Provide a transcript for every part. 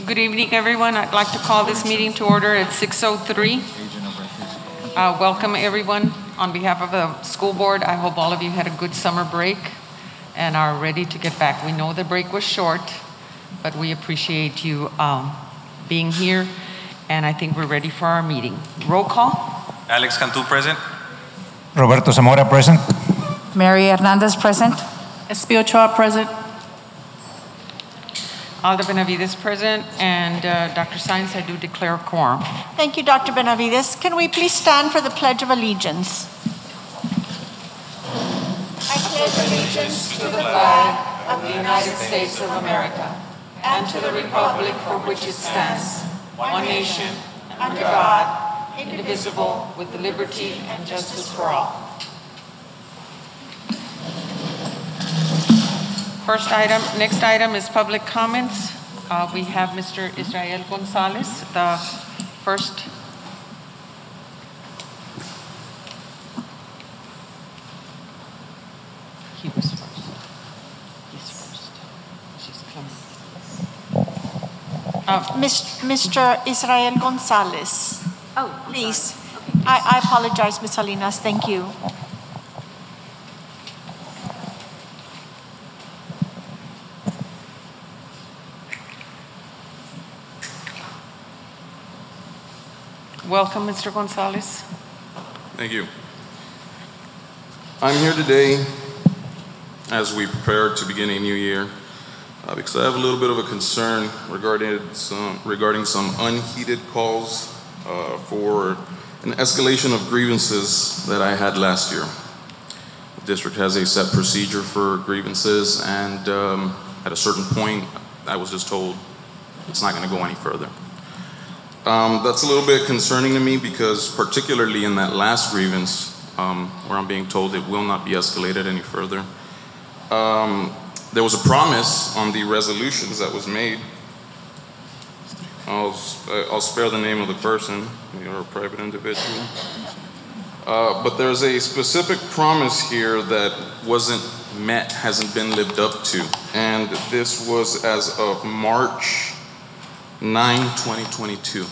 Good evening, everyone. I'd like to call this meeting to order at 6:03. Welcome, everyone. On behalf of the school board, I hope all of you had a good summer break and are ready to get back. We know the break was short, but we appreciate you being here, and I think we're ready for our meeting. Roll call. Alex Cantu, present. Roberto Zamora, present. Mary Hernandez, present. Espio Ochoa, present. Alda Benavides, present, and Dr. Sainz, I do declare a quorum. Thank you, Dr. Benavides. Can we please stand for the Pledge of Allegiance? I pledge allegiance to the flag of the United States of America and to the republic for which it stands, one nation, under God, indivisible, with liberty and justice for all. Next item is public comments. We have Mr. Israel Gonzalez, the first. He was first. He's first. She's coming. Mr. Israel Gonzalez. Oh, please. I apologize, Ms. Salinas. Thank you. Welcome, Mr. Gonzalez. Thank you. I'm here today as we prepare to begin a new year because I have a little bit of a concern regarding some unheeded calls for an escalation of grievances that I had last year. The district has a set procedure for grievances, and at a certain point, I was just told it's not going to go any further. That's a little bit concerning to me because particularly in that last grievance, where I'm being told it will not be escalated any further, there was a promise on the resolutions that was made. I'll spare the name of the person, you're a private individual. But there's a specific promise here that wasn't met, hasn't been lived up to. And this was as of March 9, 2022.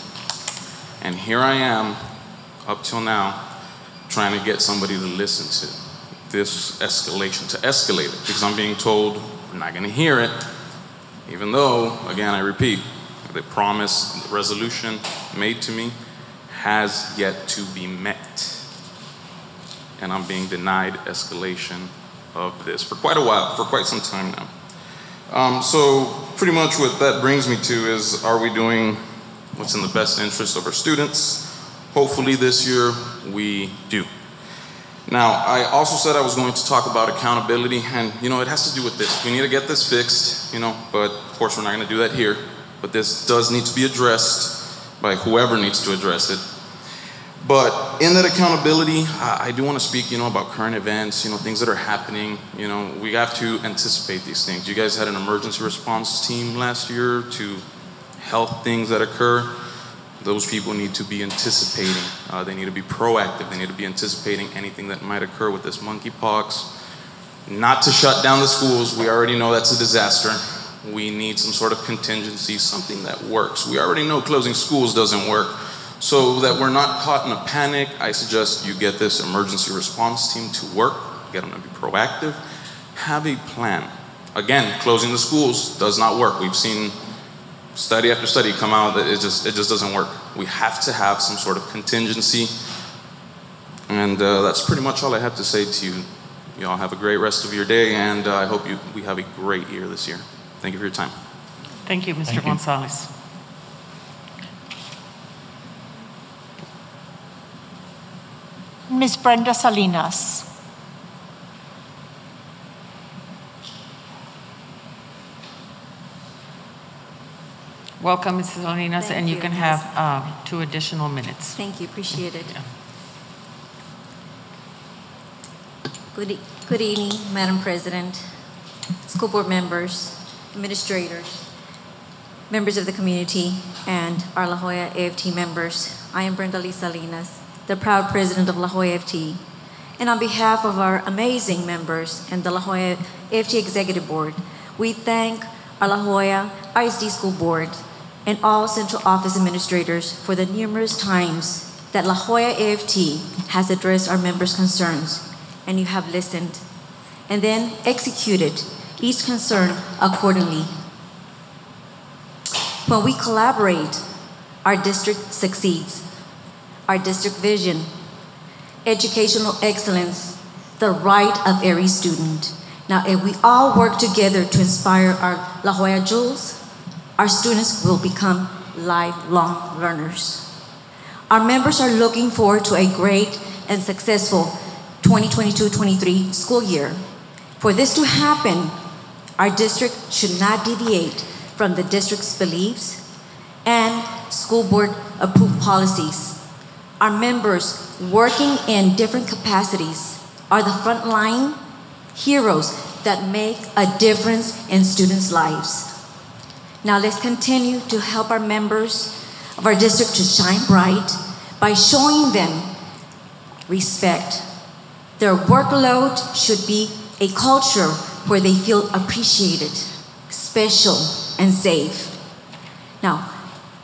And here I am, up till now, trying to get somebody to listen to this escalation, to escalate it, because I'm being told we're not gonna hear it, even though, again, I repeat, the promise, the resolution made to me has yet to be met. And I'm being denied escalation of this for quite a while, for quite some time now. So pretty much what that brings me to is, are we doing what's in the best interest of our students? Hopefully this year we do. Now, I also said I was going to talk about accountability, and it has to do with this. We need to get this fixed, but of course we're not gonna do that here. But this does need to be addressed by whoever needs to address it. But in that accountability, I do want to speak, about current events, things that are happening. We have to anticipate these things. You guys had an emergency response team last year to health things that occur. Those people need to be anticipating. They need to be proactive. They need to be anticipating anything that might occur with this monkeypox. Not to shut down the schools. We already know that's a disaster. We need some sort of contingency, something that works. We already know closing schools doesn't work. So that we're not caught in a panic, I suggest you get this emergency response team to work, get them to be proactive, have a plan. Again, closing the schools does not work. We've seen study after study come out that it just doesn't work. We have to have some sort of contingency. And that's pretty much all I have to say to you. You all have a great rest of your day, and I hope we have a great year this year. Thank you for your time. Thank you, Mr. Gonzalez. Ms. Brenda Salinas. Welcome, Mrs. Salinas, and you can have 2 additional minutes. Thank you, appreciate it. Yeah. Good evening, Madam President, school board members, administrators, members of the community, and our La Jolla AFT members. I am Brenda Lee Salinas, the proud president of La Jolla AFT. And on behalf of our amazing members and the La Jolla AFT Executive Board, we thank our La Jolla ISD School Board and all central office administrators for the numerous times that La Jolla AFT has addressed our members' concerns, and you have listened, and then executed each concern accordingly. When we collaborate, our district succeeds. Our district vision, educational excellence, the right of every student. Now, if we all work together to inspire our La Jolla Jewels, our students will become lifelong learners. Our members are looking forward to a great and successful 2022-23 school year. For this to happen, our district should not deviate from the district's beliefs and school board approved policies. Our members working in different capacities are the frontline heroes that make a difference in students' lives. Now let's continue to help our members of our district to shine bright by showing them respect. Their workload should be a culture where they feel appreciated, special, and safe. Now,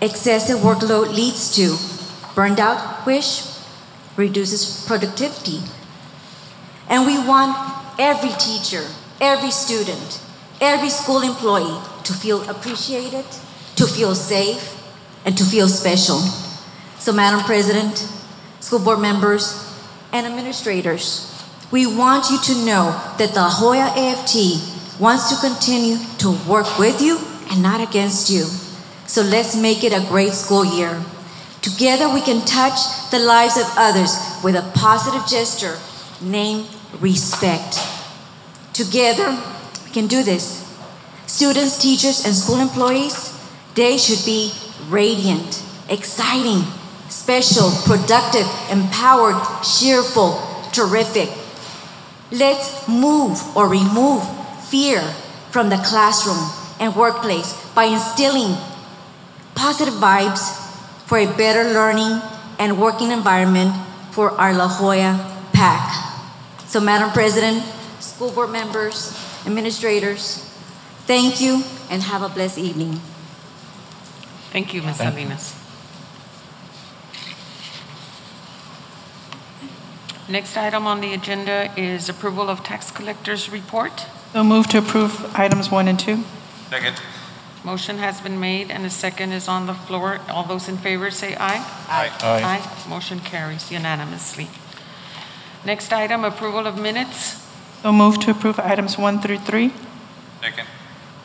excessive workload leads to burned out, which reduces productivity. And we want every teacher, every student, every school employee to feel appreciated, to feel safe, and to feel special. So, Madam President, school board members, and administrators, we want you to know that the Hoya AFT wants to continue to work with you and not against you. So let's make it a great school year. Together we can touch the lives of others with a positive gesture named respect. Together we can do this. Students, teachers, and school employees, they should be radiant, exciting, special, productive, empowered, cheerful, terrific. Let's move or remove fear from the classroom and workplace by instilling positive vibes for a better learning and working environment for our La Jolla PAC. So, Madam President, school board members, administrators, thank you and have a blessed evening. Thank you, Ms. Salinas. Next item on the agenda is approval of tax collector's report. So move to approve items 1 and 2. Second. Motion has been made and a second is on the floor. All those in favor say aye. Aye. Aye. Motion carries unanimously. Next item, approval of minutes. So move to approve items 1 through 3. Second.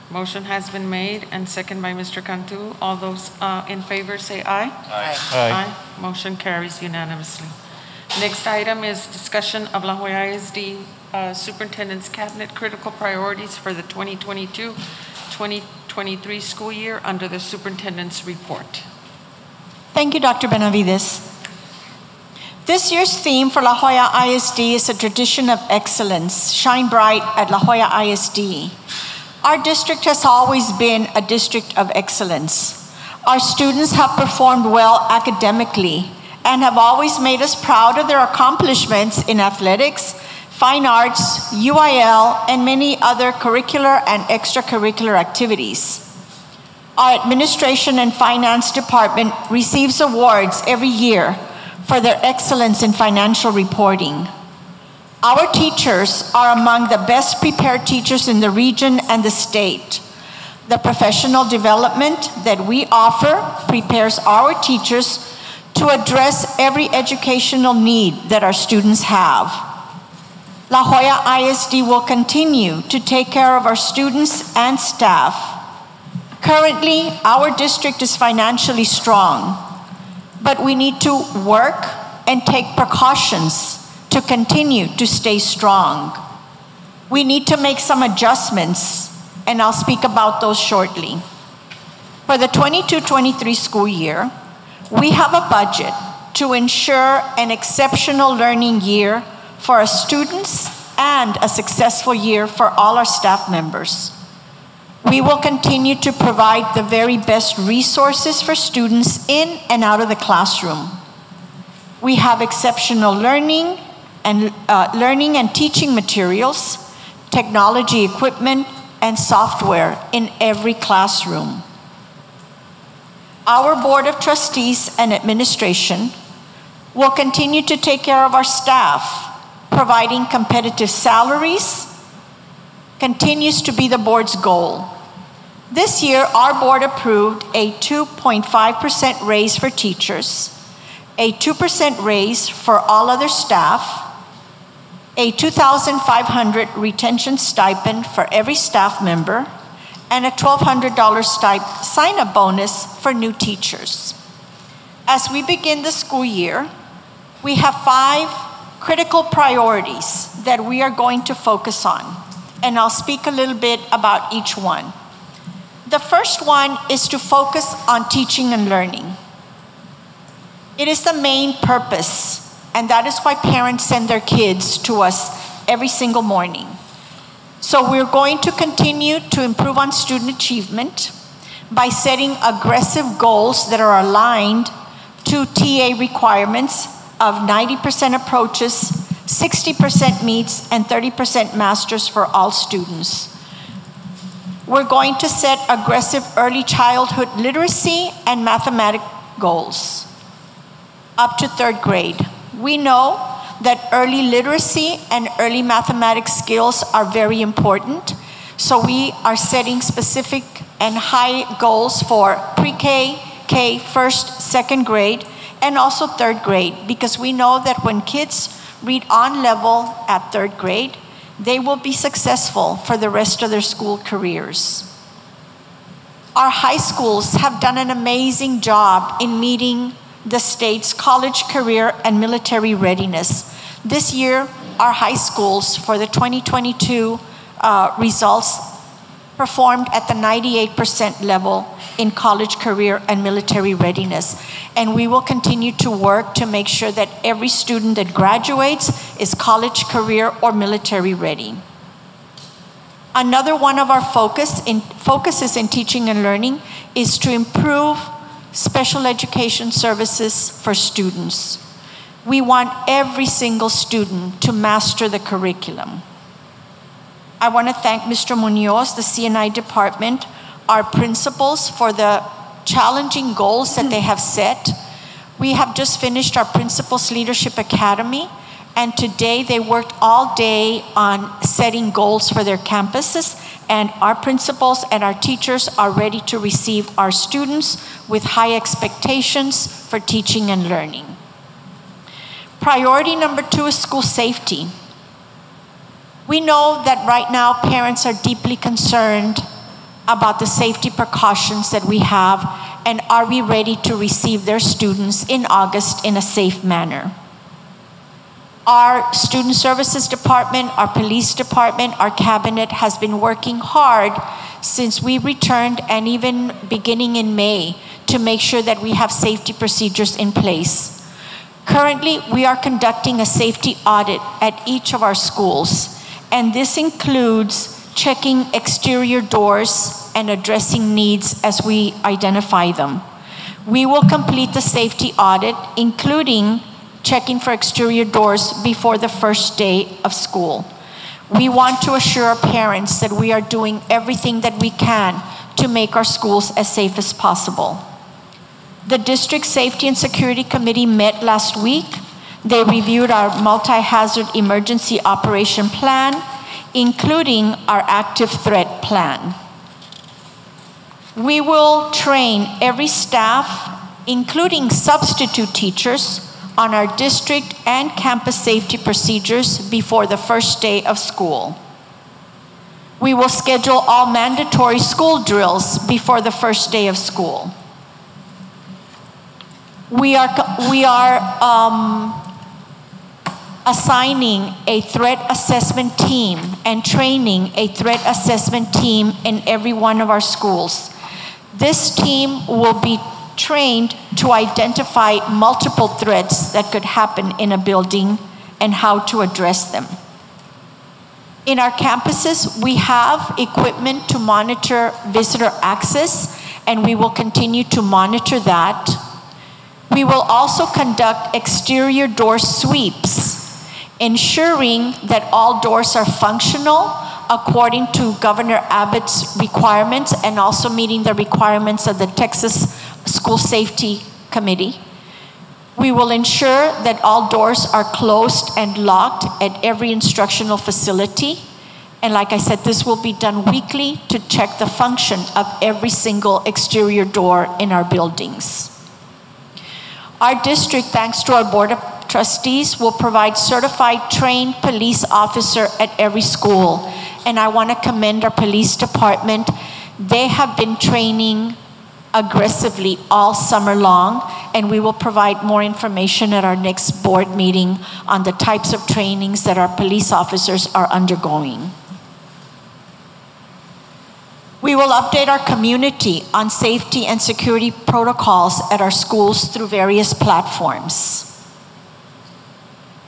Motion has been made and second by Mr. Cantu. All those in favor say aye. Aye. Aye. Motion carries unanimously. Next item is discussion of La Jolla ISD Superintendent's Cabinet Critical Priorities for the 2022-2023 school year under the Superintendent's Report. Thank you, Dr. Benavides. This year's theme for La Jolla ISD is a tradition of excellence. Shine bright at La Jolla ISD. Our district has always been a district of excellence. Our students have performed well academically and have always made us proud of their accomplishments in athletics, fine arts, UIL, and many other curricular and extracurricular activities. Our administration and finance department receives awards every year for their excellence in financial reporting. Our teachers are among the best prepared teachers in the region and the state. The professional development that we offer prepares our teachers to address every educational need that our students have. La Jolla ISD will continue to take care of our students and staff. Currently, our district is financially strong, but we need to work and take precautions to continue to stay strong. We need to make some adjustments, and I'll speak about those shortly. For the 22-23 school year, we have a budget to ensure an exceptional learning year for our students and a successful year for all our staff members. We will continue to provide the very best resources for students in and out of the classroom. We have exceptional learning and teaching materials, technology equipment, and software in every classroom. Our Board of Trustees and administration will continue to take care of our staff, providing competitive salaries continues to be the board's goal. This year, our board approved a 2.5% raise for teachers, a 2% raise for all other staff, a $2,500 retention stipend for every staff member, and a $1,200 sign-up bonus for new teachers. As we begin the school year, we have 5 critical priorities that we are going to focus on, and I'll speak a little bit about each one. The first one is to focus on teaching and learning. It is the main purpose, and that is why parents send their kids to us every single morning. So we're going to continue to improve on student achievement by setting aggressive goals that are aligned to TA requirements of 90% approaches, 60% meets, and 30% masters for all students. We're going to set aggressive early childhood literacy and mathematics goals up to 3rd grade. We know that early literacy and early mathematics skills are very important, so we are setting specific and high goals for pre-K, K, 1st, 2nd grade, and also 3rd grade, because we know that when kids read on level at 3rd grade, they will be successful for the rest of their school careers. Our high schools have done an amazing job in meeting the state's college, career, and military readiness. This year, our high schools for the 2022 results performed at the 98% level in college, career, and military readiness. And we will continue to work to make sure that every student that graduates is college, career, or military ready. Another one of our focuses in teaching and learning is to improve special education services for students. We want every single student to master the curriculum. I want to thank Mr. Munoz, the CNI department, our principals for the challenging goals that they have set. We have just finished our Principals Leadership Academy, and today they worked all day on setting goals for their campuses, and our principals and our teachers are ready to receive our students with high expectations for teaching and learning. Priority number 2 is school safety. We know that right now parents are deeply concerned about the safety precautions that we have, and are we ready to receive their students in August in a safe manner. Our Student Services Department, our Police Department, our Cabinet has been working hard since we returned, and even beginning in May, to make sure that we have safety procedures in place. Currently, we are conducting a safety audit at each of our schools, and this includes checking exterior doors and addressing needs as we identify them. We will complete the safety audit, including checking for exterior doors before the first day of school. We want to assure parents that we are doing everything that we can to make our schools as safe as possible. The District Safety and Security Committee met last week. They reviewed our multi-hazard emergency operation plan, including our active threat plan. We will train every staff, including substitute teachers, on our district and campus safety procedures before the first day of school. We will schedule all mandatory school drills before the first day of school. We are assigning a threat assessment team and training a threat assessment team in every one of our schools. This team will be trained to identify multiple threats that could happen in a building and how to address them. In our campuses, we have equipment to monitor visitor access, and we will continue to monitor that. We will also conduct exterior door sweeps, ensuring that all doors are functional according to Governor Abbott's requirements and also meeting the requirements of the Texas School Safety Committee. We will ensure that all doors are closed and locked at every instructional facility. And like I said, this will be done weekly to check the function of every single exterior door in our buildings. Our district, thanks to our Board of Trustees, will provide certified trained police officer at every school. And I want to commend our police department. They have been training aggressively all summer long, and we will provide more information at our next board meeting on the types of trainings that our police officers are undergoing. We will update our community on safety and security protocols at our schools through various platforms.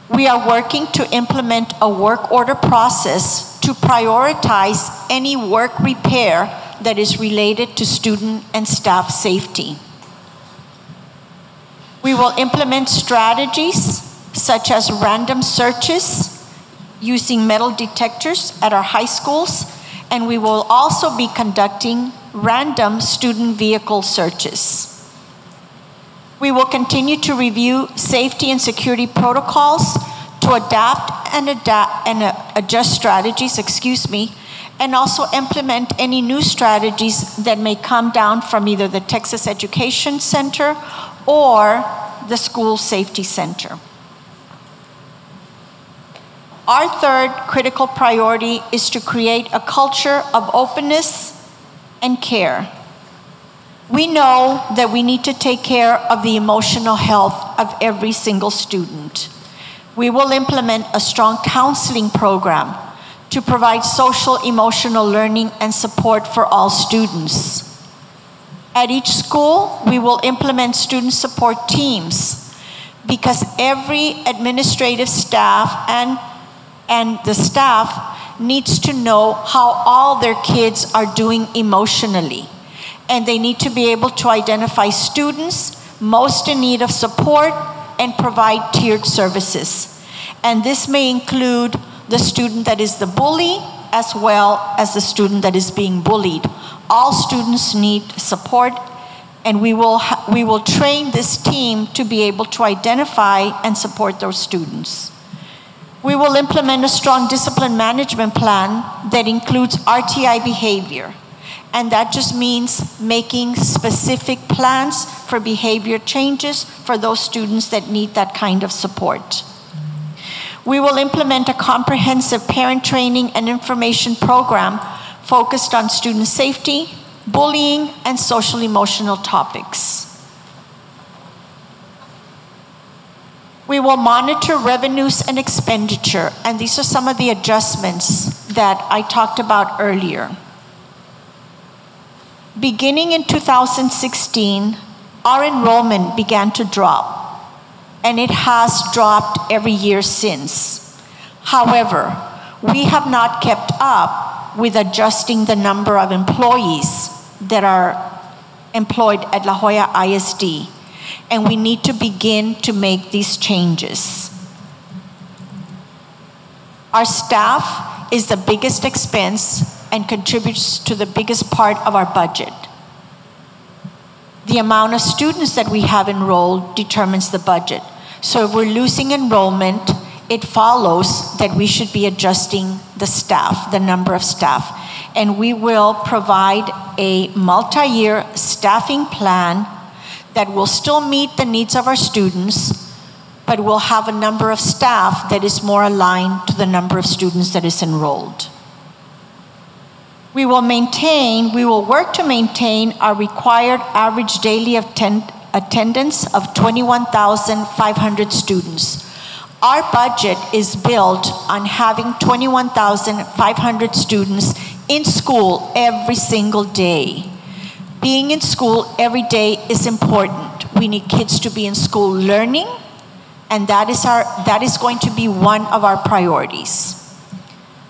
We are working to implement a work order process to prioritize any work repair that is related to student and staff safety. We will implement strategies such as random searches using metal detectors at our high schools, and we will also be conducting random student vehicle searches. We will continue to review safety and security protocols to adapt and adjust strategies, and also implement any new strategies that may come down from either the Texas Education Center or the School Safety Center. Our third critical priority is to create a culture of openness and care. We know that we need to take care of the emotional health of every single student. We will implement a strong counseling program to provide social emotional learning and support for all students. At each school, we will implement student support teams because every administrative staff and the staff needs to know how all their kids are doing emotionally. And they need to be able to identify students most in need of support and provide tiered services. And this may include the student that is the bully as well as the student that is being bullied. All students need support, and we will train this team to be able to identify and support those students. We will implement a strong discipline management plan that includes RTI behavior. And that just means making specific plans for behavior changes for those students that need that kind of support. We will implement a comprehensive parent training and information program focused on student safety, bullying, and social emotional topics. We will monitor revenues and expenditure, and these are some of the adjustments that I talked about earlier. Beginning in 2016, our enrollment began to drop, and it has dropped every year since. However, we have not kept up with adjusting the number of employees that are employed at La Jolla ISD, and we need to begin to make these changes. Our staff is the biggest expense and contributes to the biggest part of our budget. The amount of students that we have enrolled determines the budget. So if we're losing enrollment, it follows that we should be adjusting the staff, the number of staff. And we will provide a multi-year staffing plan that will still meet the needs of our students, but will have a number of staff that is more aligned to the number of students that is enrolled. We will work to maintain our required average daily attendance of 21,500 students. Our budget is built on having 21,500 students in school every single day. Being in school every day is important. We need kids to be in school learning, and that is going to be one of our priorities.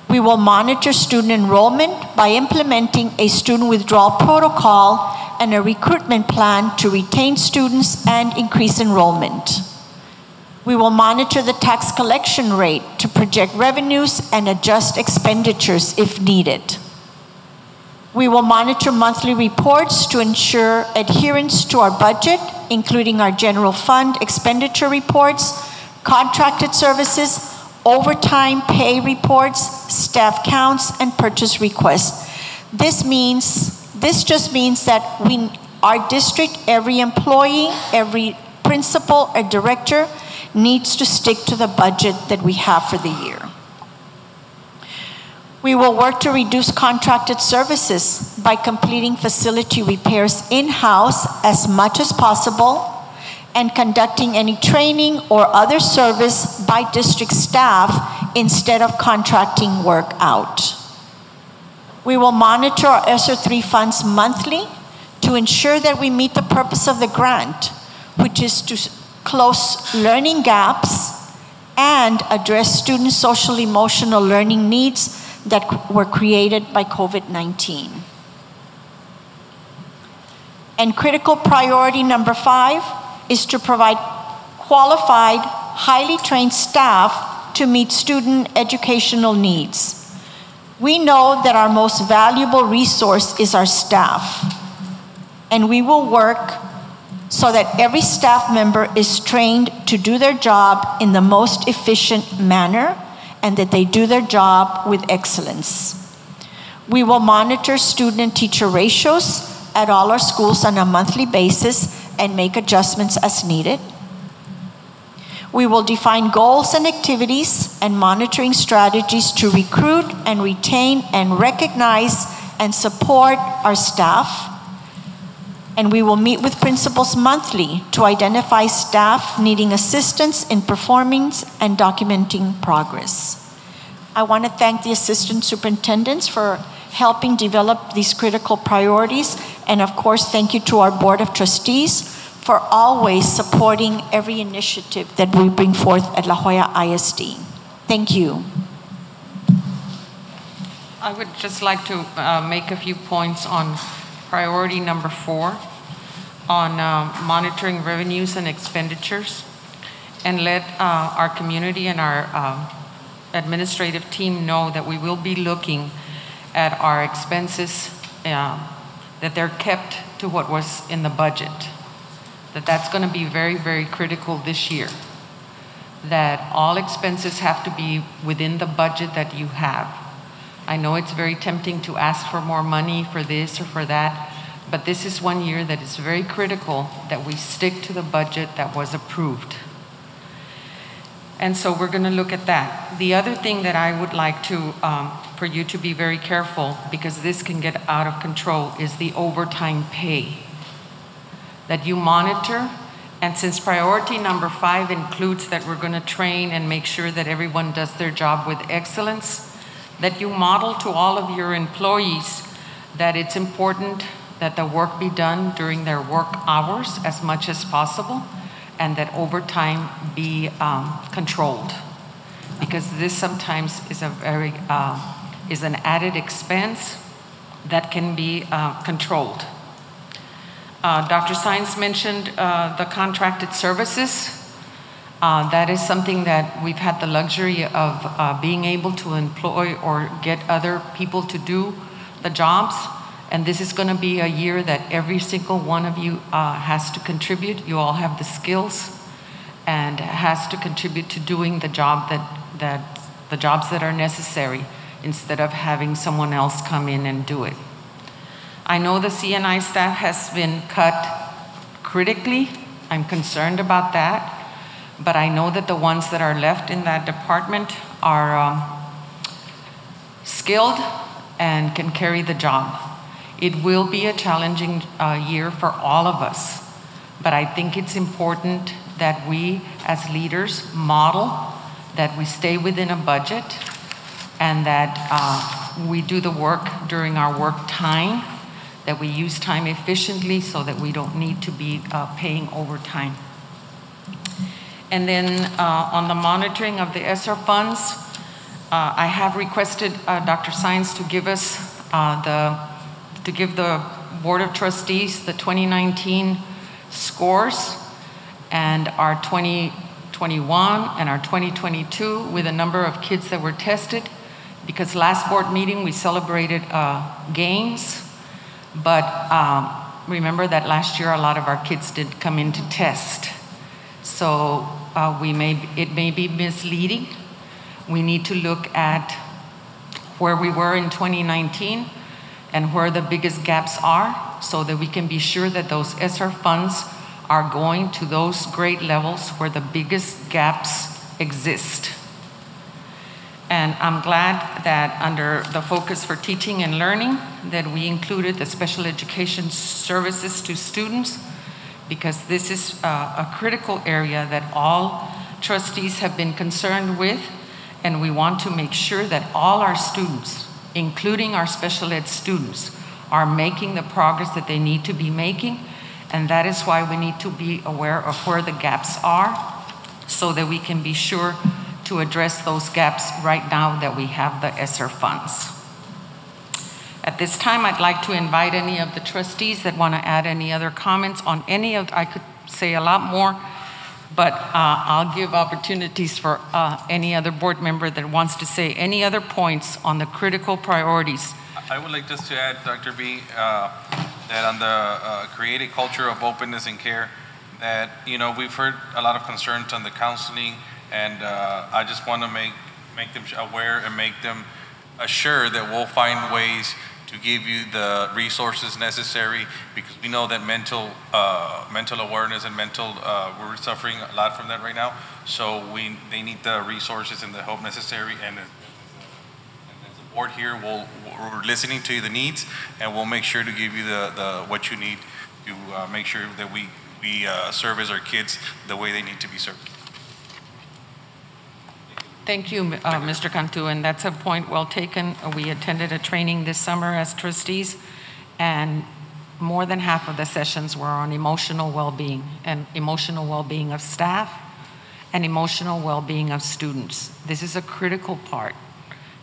We will monitor student enrollment by implementing a student withdrawal protocol and a recruitment plan to retain students and increase enrollment. We will monitor the tax collection rate to project revenues and adjust expenditures if needed. We will monitor monthly reports to ensure adherence to our budget, including our general fund expenditure reports, contracted services, overtime pay reports, staff counts, and purchase requests. This just means that our district, every employee, every principal or director needs to stick to the budget that we have for the year. We will work to reduce contracted services by completing facility repairs in-house as much as possible and conducting any training or other service by district staff instead of contracting work out. We will monitor our ESSER 3 funds monthly to ensure that we meet the purpose of the grant, which is to close learning gaps and address student social emotional learning needs that were created by COVID-19. And critical priority number 5 is to provide qualified, highly trained staff to meet student educational needs. We know that our most valuable resource is our staff, and we will work so that every staff member is trained to do their job in the most efficient manner and that they do their job with excellence. We will monitor student and teacher ratios at all our schools on a monthly basis and make adjustments as needed. We will define goals and activities and monitoring strategies to recruit and retain and recognize and support our staff. And we will meet with principals monthly to identify staff needing assistance in performing and documenting progress. I want to thank the assistant superintendents for helping develop these critical priorities. And of course, thank you to our Board of Trustees for always supporting every initiative that we bring forth at La Jolla ISD. Thank you. I would just like to make a few points on priority number 4 on monitoring revenues and expenditures, and let our community and our administrative team know that we will be looking at our expenses, that they're kept to what was in the budget. That's going to be very, very critical this year. That all expenses have to be within the budget that you have. I know it's very tempting to ask for more money for this or for that, but this is one year that is very critical that we stick to the budget that was approved. And so we're going to look at that. The other thing that I would like to, for you to be very careful, because this can get out of control, is the overtime pay. That you monitor, and since priority number 5 includes that we're going to train and make sure that everyone does their job with excellence, that you model to all of your employees that it's important that the work be done during their work hours as much as possible, and that overtime be controlled, because this sometimes is a very is an added expense that can be controlled. Dr. Saenz mentioned the contracted services. That is something that we've had the luxury of being able to employ or get other people to do the jobs. And this is going to be a year that every single one of you has to contribute. You all have the skills and has to contribute to doing the job the jobs that are necessary, instead of having someone else come in and do it. I know the CNI staff has been cut critically. I'm concerned about that. But I know that the ones that are left in that department are skilled and can carry the job. It will be a challenging year for all of us, but I think it's important that we as leaders model that we stay within a budget and that we do the work during our work time, that we use time efficiently so that we don't need to be paying overtime. And then on the monitoring of the Esser funds, I have requested Dr. Saenz to give us to give the Board of Trustees the 2019 scores and our 2021 and our 2022 with a number of kids that were tested, because last board meeting we celebrated gains But remember that last year a lot of our kids did come in to test. So it may be misleading. We need to look at where we were in 2019 and where the biggest gaps are so that we can be sure that those Esser funds are going to those grade levels where the biggest gaps exist. And I'm glad that under the focus for teaching and learning that we included the special education services to students, because this is a critical area that all trustees have been concerned with, and we want to make sure that all our students, including our special ed students, are making the progress that they need to be making, and that is why we need to be aware of where the gaps are so that we can be sure to address those gaps right now that we have the Esser funds. At this time, I'd like to invite any of the trustees that want to add any other comments on any of, I could say a lot more, but I'll give opportunities for any other board member that wants to say any other points on the critical priorities. I would like just to add, Dr. B, that on the create a culture of openness and care, that, you know, we've heard a lot of concerns on the counseling, and I just want to make them aware and make them assured that we'll find ways to give you the resources necessary, because we know that mental awareness and we're suffering a lot from that right now. So they need the resources and the help necessary, and as a board here, we're listening to the needs, and we'll make sure to give you the what you need to make sure that we service our kids the way they need to be served. Thank you, Mr. Cantu, and that's a point well taken. We attended a training this summer as trustees, and more than half of the sessions were on emotional well-being, and emotional well-being of staff and emotional well-being of students. This is a critical part.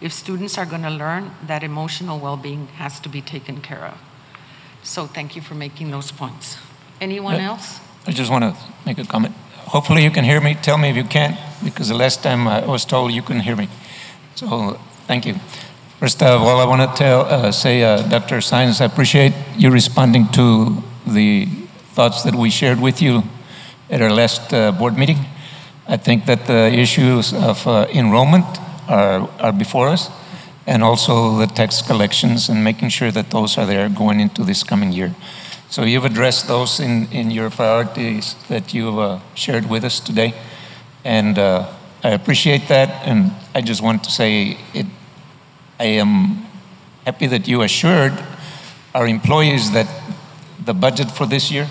If students are going to learn, that emotional well-being has to be taken care of. So thank you for making those points. Anyone else? I just want to make a comment. Hopefully you can hear me. Tell me if you can't, because the last time I was told you couldn't hear me. So thank you. First of all, I want to say, Dr. Saenz, I appreciate you responding to the thoughts that we shared with you at our last board meeting. I think that the issues of enrollment are before us, and also the tax collections and making sure that those are there going into this coming year. So you've addressed those in your priorities that you've shared with us today. And I appreciate that. And I just want to say I am happy that you assured our employees that the budget for this year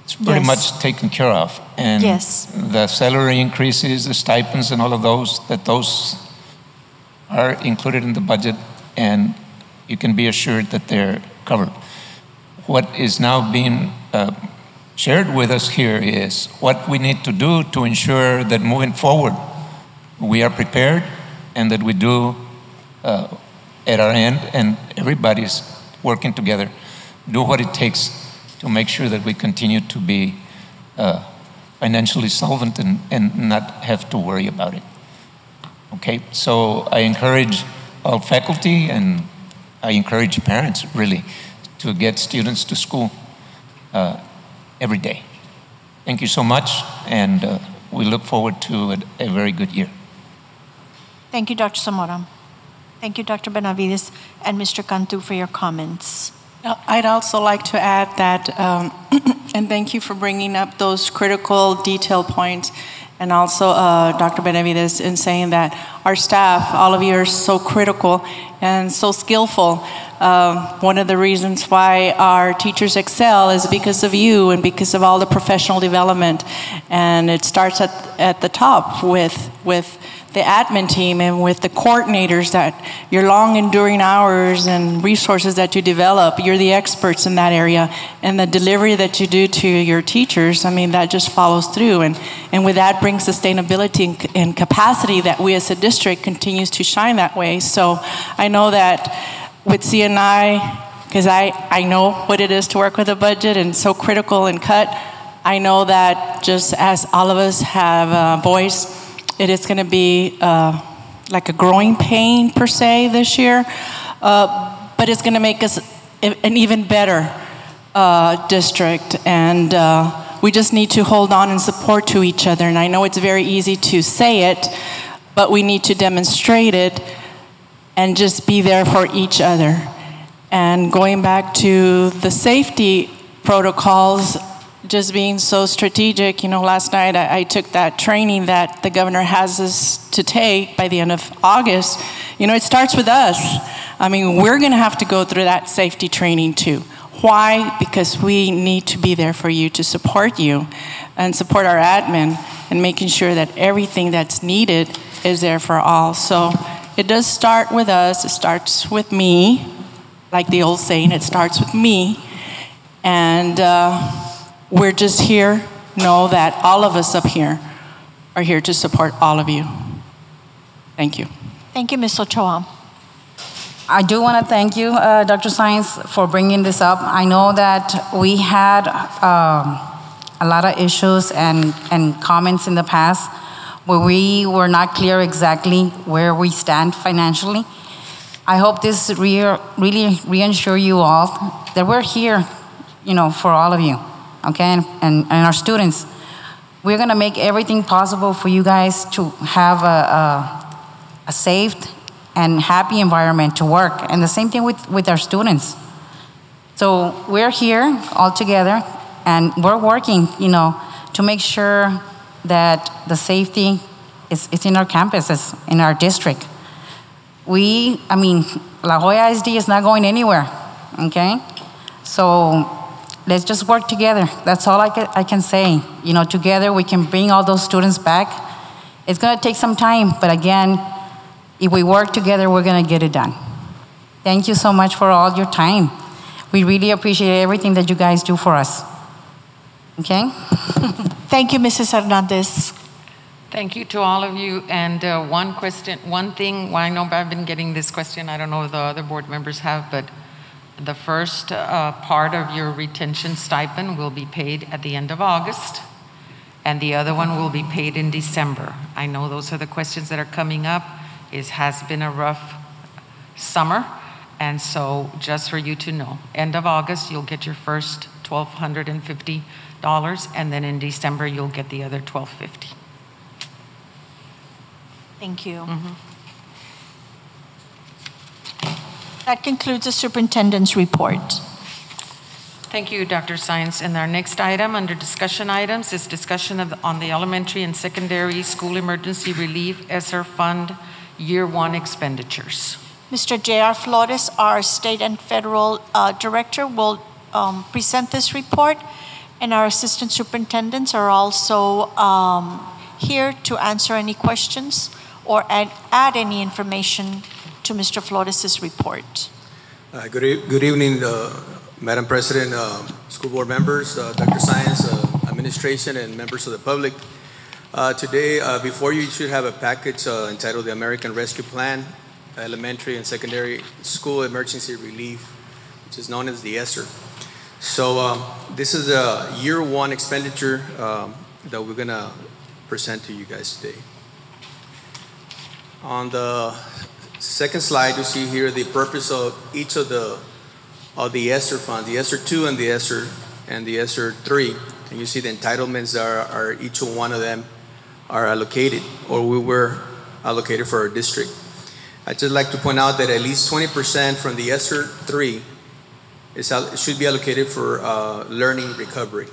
is pretty much taken care of. And the salary increases, the stipends and all of those, that those are included in the budget, and you can be assured that they're covered. What is now being shared with us here is what we need to do to ensure that moving forward we are prepared, and that we do at our end, and everybody's working together, do what it takes to make sure that we continue to be financially solvent and not have to worry about it. Okay, so I encourage all faculty, and I encourage parents really to get students to school every day. Thank you so much, and we look forward to a very good year. Thank you, Dr. Zamora. Thank you, Dr. Benavides and Mr. Cantu, for your comments. I'd also like to add that, and thank you for bringing up those critical detail points, and also Dr. Benavides in saying that our staff, all of you are so critical and so skillful. One of the reasons why our teachers excel is because of you and because of all the professional development. And it starts at the top with the admin team and with the coordinators, that your long enduring hours and resources that you develop, you're the experts in that area. And the delivery that you do to your teachers, I mean, that just follows through. And with that brings sustainability and capacity that we as a district continues to shine that way. So I know that with CNI, because I know what it is to work with a budget and so critical and cut, I know that just as all of us have a voice, it is going to be like a growing pain per se this year, but it's going to make us an even better district, and we just need to hold on and support to each other. And I know it's very easy to say it, but we need to demonstrate it and just be there for each other. And going back to the safety protocols, just being so strategic, last night I took that training that the governor has us to take by the end of August. It starts with us. I mean, we're going to have to go through that safety training too. Why? Because we need to be there for you, to support you and support our admin and making sure that everything that's needed is there for all. So it does start with us. It starts with me. Like the old saying, it starts with me. And we're just here. Know that all of us up here are here to support all of you. Thank you. Thank you, Ms. Ochoa. I do want to thank you, Dr. Science, for bringing this up. I know that we had a lot of issues and comments in the past where we were not clear exactly where we stand financially. I hope this really reassure you all that we're here, for all of you, okay, and our students. We're going to make everything possible for you guys to have a safe and happy environment to work, and the same thing with our students. So we're here all together, and we're working, to make sure that the safety is in our campuses, in our district. La Jolla ISD is not going anywhere, okay? So let's just work together. That's all I can say. Together we can bring all those students back. It's gonna take some time, but again, if we work together, we're gonna get it done. Thank you so much for all your time. We really appreciate everything that you guys do for us, okay? Thank you, Mrs. Hernandez. Thank you to all of you. And one thing, I know I've been getting this question, I don't know if the other board members have, but the first part of your retention stipend will be paid at the end of August, and the other one will be paid in December. I know those are the questions that are coming up. It has been a rough summer, and so just for you to know, end of August, you'll get your first $1,250, and then in December, you'll get the other $1,250. Thank you. That concludes the superintendent's report. Thank you, Dr. Science. And our next item under discussion items is discussion on the elementary and secondary school emergency relief Esser Fund Year 1 expenditures. Mr. J.R. Flores, our state and federal director, will present this report, and our assistant superintendents are also here to answer any questions or add any information to Mr. Flores' report. Good evening, Madam President, school board members, Dr. Science, administration, and members of the public. Today, before you should have a package entitled the American Rescue Plan, Elementary and Secondary School Emergency Relief, which is known as the Esser. So this is a year 1 expenditure that we're gonna present to you guys today. On the second slide, you see here the purpose of each of the Esser funds, the Esser 2 and the Esser 3. And you see the entitlements are each one of them are allocated, or we were allocated for our district. I'd just like to point out that at least 20% from the Esser 3 should be allocated for learning recovery.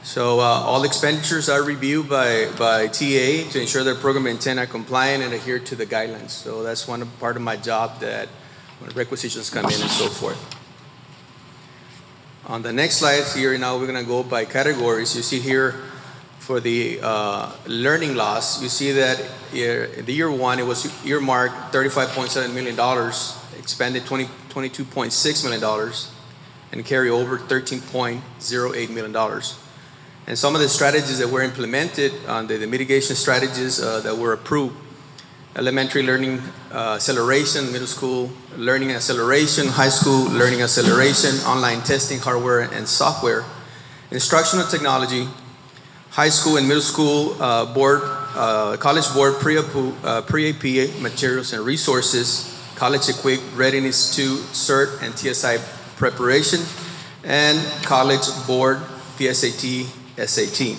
So all expenditures are reviewed by TA to ensure their program intent are compliant and adhere to the guidelines. So that's part of my job, that when requisitions come in and so forth. On the next slide here, now we're going to go by categories. You see here for the learning loss, you see that in the year 1, it was earmarked $35.7 million, expended $22.6 million, and carry over $13.08 million. And some of the strategies that were implemented on the mitigation strategies that were approved: elementary learning acceleration, middle school learning acceleration, high school learning acceleration, online testing hardware and software, instructional technology, high school and middle school college board pre-AP materials and resources, College Equipped Readiness 2 CERT and TSI preparation, and College Board PSAT, SAT.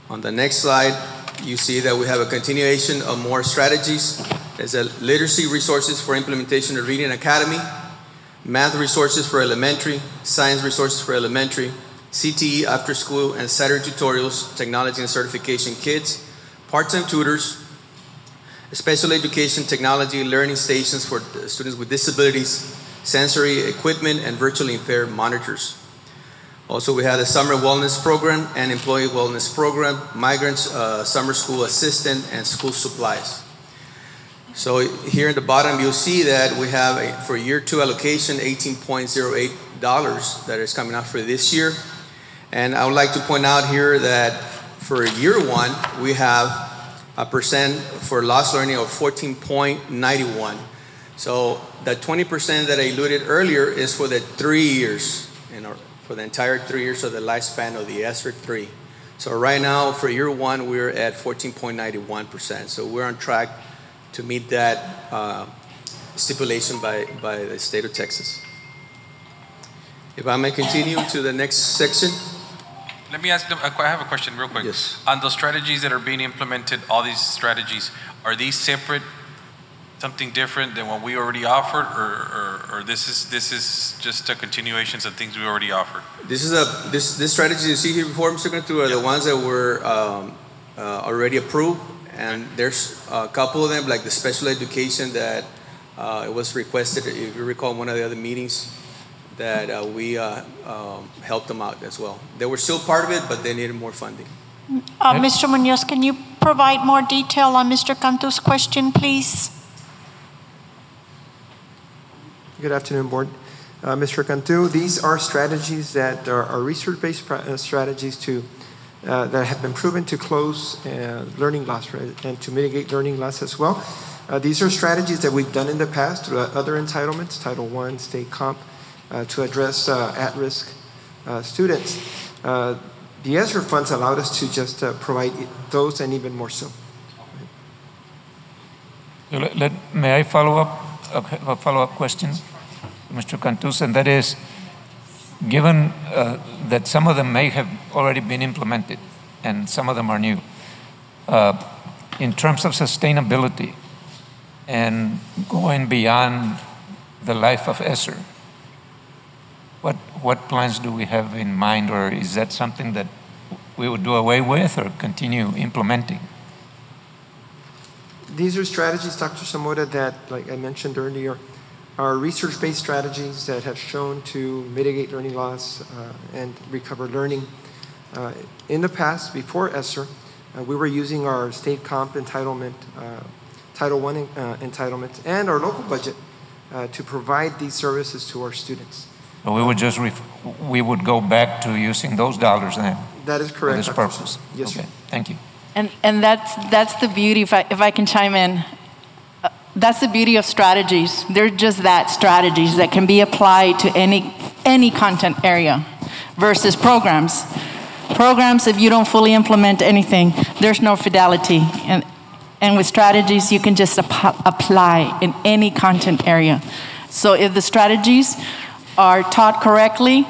On the next slide, you see that we have a continuation of more strategies. There's a literacy resources for implementation of Reading Academy, math resources for elementary, science resources for elementary, CTE after school and Saturday tutorials, technology and certification kits, part-time tutors, special education technology learning stations for students with disabilities, sensory equipment, and virtually impaired monitors. Also, we had a summer wellness program and employee wellness program, migrants, summer school assistant, and school supplies. So here at the bottom, you'll see that we have, for year 2 allocation, $18.08 that is coming out for this year. And I would like to point out here that for year 1, we have a percent for lost learning of 14.91. So that 20% that I alluded earlier is for the 3 years, for the entire 3 years of the lifespan of the Esser 3. So right now, for year 1, we're at 14.91%. So we're on track to meet that stipulation by the state of Texas. If I may continue to the next section. Let me ask them, I have a question real quick. Yes. On those strategies that are being implemented, all these strategies, are these separate, something different than what we already offered, or this is just a continuation of things we already offered? This strategy you see here before, Mr. Cantu, are the ones that were already approved. And there's a couple of them, like the special education that it was requested, if you recall, one of the other meetings, that we helped them out as well. They were still part of it, but they needed more funding. Mr. Munoz, can you provide more detail on Mr. Cantu's question, please? Good afternoon, Board. Mr. Cantu, these are strategies that are research-based strategies that have been proven to close learning loss and to mitigate learning loss as well. These are strategies that we've done in the past through other entitlements, Title I, State Comp, to address at-risk students. The Esser funds allowed us to just provide those and even more so. May I follow up a follow-up question, Mr. Cantus, and that is, given that some of them may have already been implemented and some of them are new, in terms of sustainability and going beyond the life of Esser, what plans do we have in mind, or is that something that we would do away with or continue implementing? These are strategies, Dr. Zamora, that, like I mentioned earlier, are research-based strategies that have shown to mitigate learning loss and recover learning. In the past, before Esser, we were using our state comp entitlement, Title I entitlement, and our local budget to provide these services to our students. So we would go back to using those dollars then? That is correct. For this purpose? Yes, okay. sir. Thank you. And that's the beauty, if I can chime in. That's the beauty of strategies. They're just that, strategies that can be applied to any content area versus programs. Programs, if you don't fully implement anything, there's no fidelity. And with strategies, you can just apply in any content area. So if the strategies are taught correctly,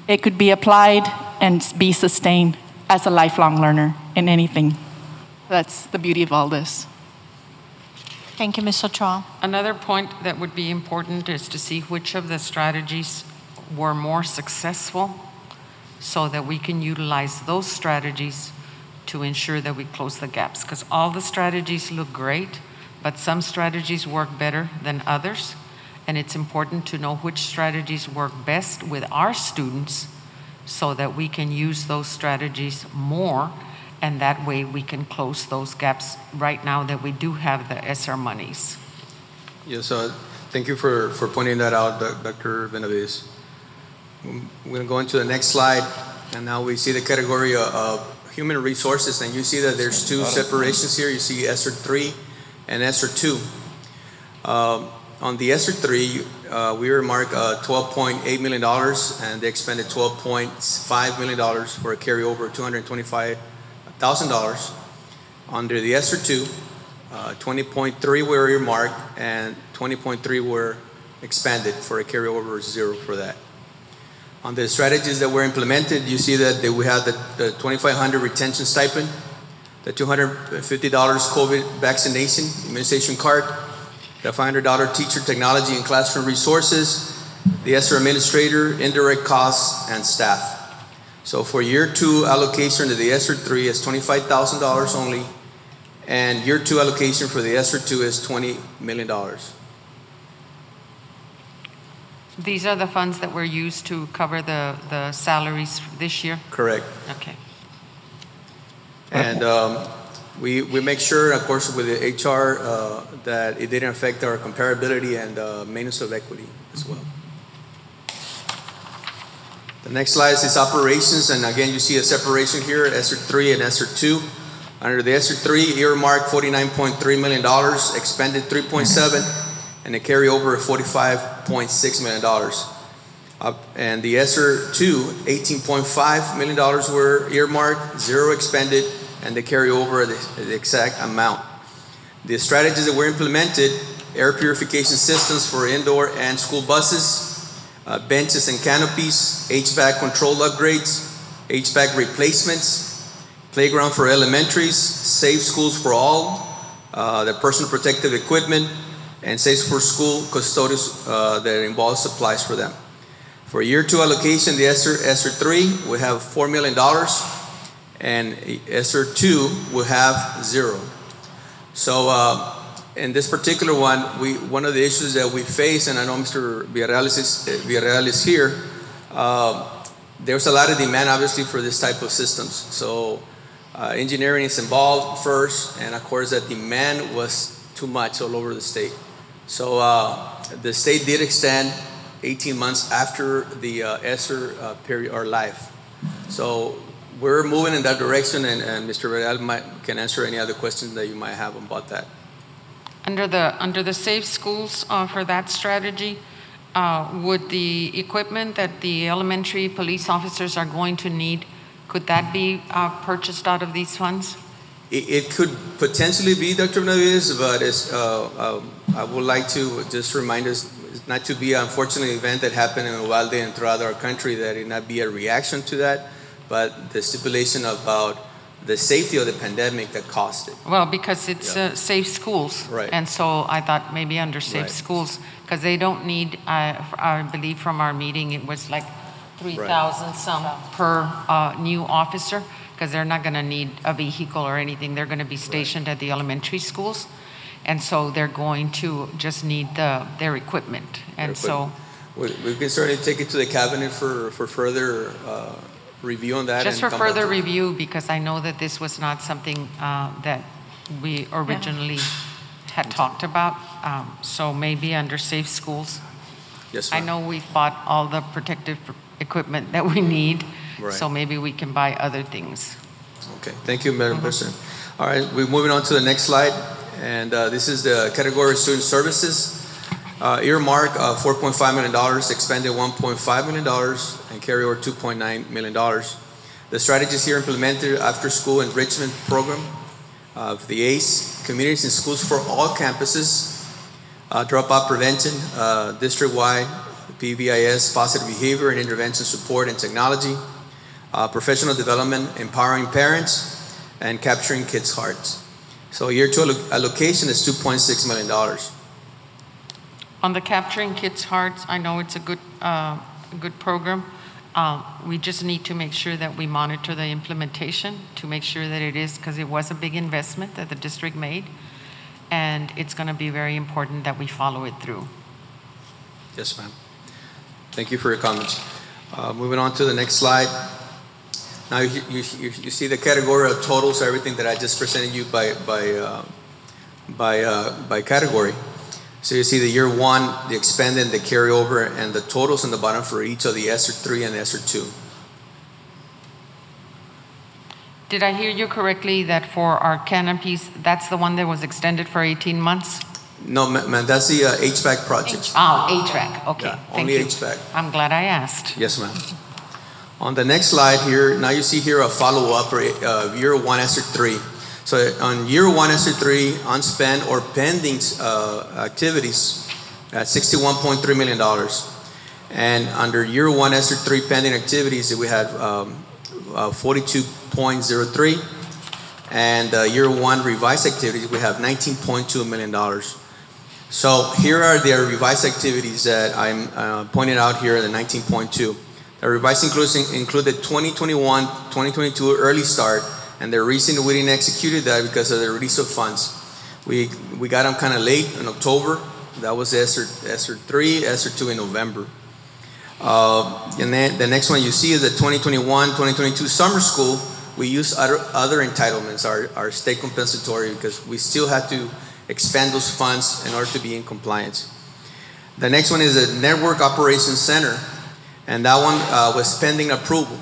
it could be applied and be sustained as a lifelong learner in anything. That's the beauty of all this. Thank you, Ms. Ochoa. Another point that would be important is to see which of the strategies were more successful so that we can utilize those strategies to ensure that we close the gaps. Because all the strategies look great, but some strategies work better than others. And it's important to know which strategies work best with our students so that we can use those strategies more, and that way we can close those gaps right now that we do have the Esser monies. Yes, thank you for pointing that out, Dr. Benavides. We're going to go into the next slide, and now we see the category of human resources, and you see that there's two separations here. You see Esser 3 and Esser 2. On the Esser 3, we earmarked $12.8 million, and they expended $12.5 million for a carryover of $225,000. Under the Esser 2, 20.3 were earmarked, and 20.3 were expended for a carryover of 0 for that. On the strategies that were implemented, you see that we had the $2,500 retention stipend, the $250 COVID vaccination immunization card, the $500 teacher technology and classroom resources, the Esser administrator, indirect costs, and staff. So for year 2 allocation to the Esser 3 is $25,000 only, and year 2 allocation for the Esser 2 is $20 million. These are the funds that were used to cover the salaries this year? Correct. Okay. And we make sure, of course, with the HR that it didn't affect our comparability and maintenance of equity as well. The next slide is operations, and again, you see a separation here, Esser 3 and Esser 2. Under the Esser 3, earmarked $49.3 million, expended $3.7, and a carryover of $45.6 million. And the Esser 2, $18.5 million were earmarked, 0 expended, and the carryover the exact amount. The strategies that were implemented, air purification systems for indoor and school buses, benches and canopies, HVAC control upgrades, HVAC replacements, playground for elementaries, safe schools for all, the personal protective equipment, and safe for school custodians that involve supplies for them. For year 2 allocation, the Esser 3 will have $4 million, and Esser 2 will have 0. So in this particular one, one of the issues that we face, and I know Mr. Villarreal is here, there's a lot of demand obviously for this type of systems. So engineering is involved first, and of course that demand was too much all over the state. So the state did extend 18 months after the Esser period or life. So we're moving in that direction, and Mr. Villarreal can answer any other questions that you might have about that. Under the safe schools for that strategy, would the equipment that the elementary police officers are going to need, could that be purchased out of these funds? It could potentially be, Dr. Benavides, but I would like to just remind us not to be an unfortunate event that happened in Uvalde and throughout our country, that it not be a reaction to that, but the stipulation about the safety of the pandemic that caused it. Well, because it's safe schools. Right. And so I thought maybe under safe schools, because they don't need, I believe from our meeting, it was like 3,000 some per new officer, because they're not going to need a vehicle or anything. They're going to be stationed at the elementary schools. And so they're going to just need their equipment. And so we can certainly take it to the cabinet for further review on that. Just for further review, because I know that this was not something that we originally had talked about. So maybe under safe schools. Yes, I know we've bought all the protective equipment that we need. Right. So maybe we can buy other things. Okay, thank you, Madam President. All right, we're moving on to the next slide. And this is the category of student services. Earmark $4.5 million, expended $1.5 million, and carry over $2.9 million. The strategies here implemented after school enrichment program of the ACE, communities and schools for all campuses, dropout prevention, district-wide, PBIS, positive behavior and intervention support and technology, professional development, empowering parents, and capturing kids' hearts. So year 2 allocation is $2.6 million. On the Capturing Kids' Hearts, I know it's a good program. We just need to make sure that we monitor the implementation to make sure that it is, because it was a big investment that the district made, and it's going to be very important that we follow it through. Yes, ma'am. Thank you for your comments. Moving on to the next slide. Now you see the category of totals, everything that I just presented you by category. So you see the year 1, the expended, the carryover, and the totals on the bottom for each of the Esser 3 and Esser 2. Did I hear you correctly that for our canopies, that's the one that was extended for 18 months? No, ma'am, that's the HVAC project. HVAC, okay. Yeah, Thank only you. HVAC. I'm glad I asked. Yes, ma'am. On the next slide here, now you see here a follow-up of year 1 Esser 3. So on year one, ESSER 3, unspent or pending activities at $61.3 million. And under year one, ESSER 3 pending activities, we had 42.03. And year one revised activities, we have $19.2 million. So here are the revised activities that I'm pointing out here, the 19.2. The revised included 2021, 2022 early start, and the reason we didn't execute that because of the release of funds. We got them kind of late in October. That was ESSER 3, ESSER 2 in November. And then the next one you see is the 2021, 2022 summer school. We use other entitlements, our state compensatory, because we still have to expand those funds in order to be in compliance. The next one is the Network Operations Center, and that one was pending approval.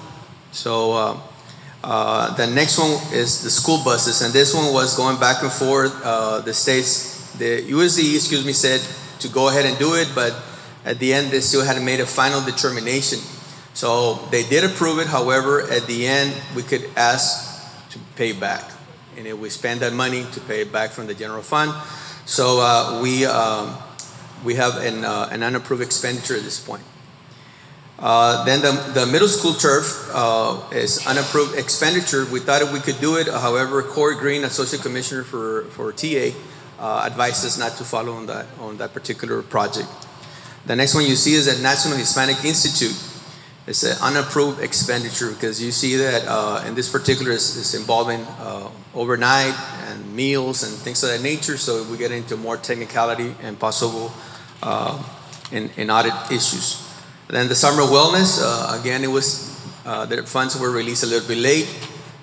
So the next one is the school buses, and this one was going back and forth. The USD, said to go ahead and do it, but at the end they still hadn't made a final determination. So they did approve it. However, at the end we could ask to pay back, and if we spend that money to pay it back from the general fund. So we have an unapproved expenditure at this point. Then the middle school turf is unapproved expenditure. We thought we could do it. However, Corey Green, Associate Commissioner for TA, advised us not to follow on that particular project. The next one you see is at National Hispanic Institute. It's an unapproved expenditure because you see that in this particular is involving overnight and meals and things of that nature. So we get into more technicality and possible in audit issues. And then the summer wellness, again, it was the funds were released a little bit late,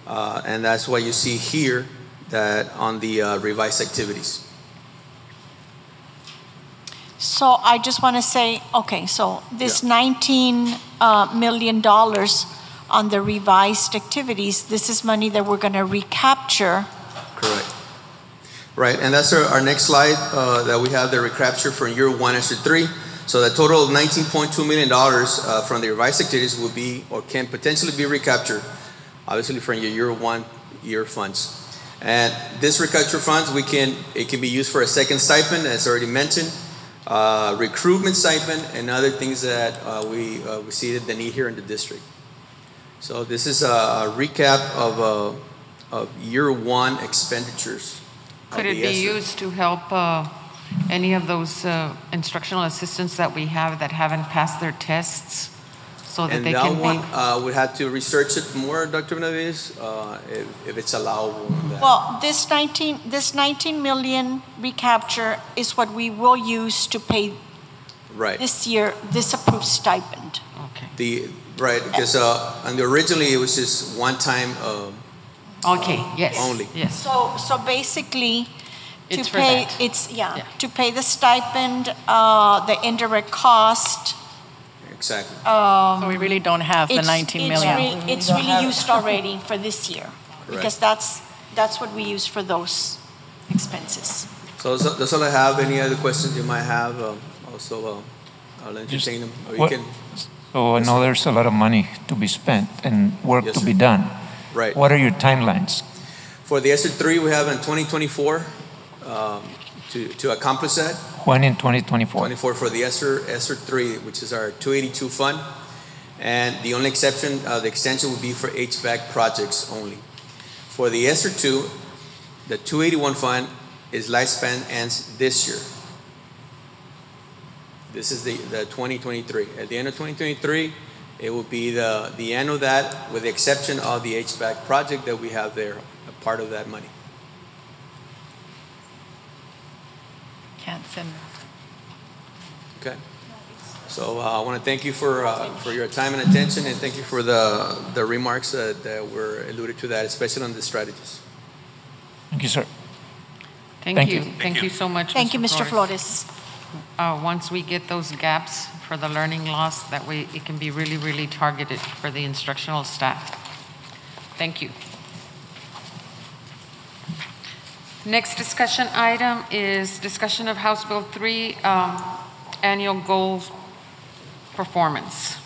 and that's why you see here that on the revised activities. So I just want to say, okay, so this $19 million on the revised activities, this is money that we're going to recapture. Correct. Right, and that's our next slide that we have the recapture for year one, ESSER 3. So the total of $19.2 million from the revised activities will be or can potentially be recaptured, obviously from your year one year funds. And this recapture funds, it can be used for a second stipend, as already mentioned, recruitment stipend, and other things that we see the need here in the district. So this is a recap of year one expenditures. Could it be used to help any of those instructional assistants that we have that haven't passed their tests, so that they can be? And that one, we have to research it more, Dr. Benavides, if it's allowable. Well, this 19 million recapture is what we will use to pay this year this approved stipend. Okay. Right, because and originally it was just one time. Okay. Yes. Only. Yes. So basically, to it's pay for that. to pay the stipend, the indirect cost. Exactly. So we really don't have the 19 million. It's really used already for this year. Correct. Because that's what we use for those expenses. So that's all I have. Any other questions you might have? Also, I'll entertain them. Or you can. So I know there's a lot of money to be spent and work to be done. Right. What are your timelines? For the ESSER 3, we have in 2024 to accomplish that. When in 2024? 24 for the ESSER 3, which is our 282 fund. And the only exception, the extension would be for HVAC projects only. For the ESSER 2, the 281 fund, its lifespan ends this year. This is the 2023. At the end of 2023, it will be the end of that, with the exception of the HVAC project that we have there, a part of that money. Can't send. Okay. So I want to thank you for your time and attention, and thank you for the remarks that were alluded to that, especially on the strategies. Thank you, sir. Thank you. Thank you so much, Thank you, Mr. Flores. Once we get those gaps for the learning loss, that way it can be really, really targeted for the instructional staff. Thank you. Next discussion item is discussion of House Bill 3, annual goals performance.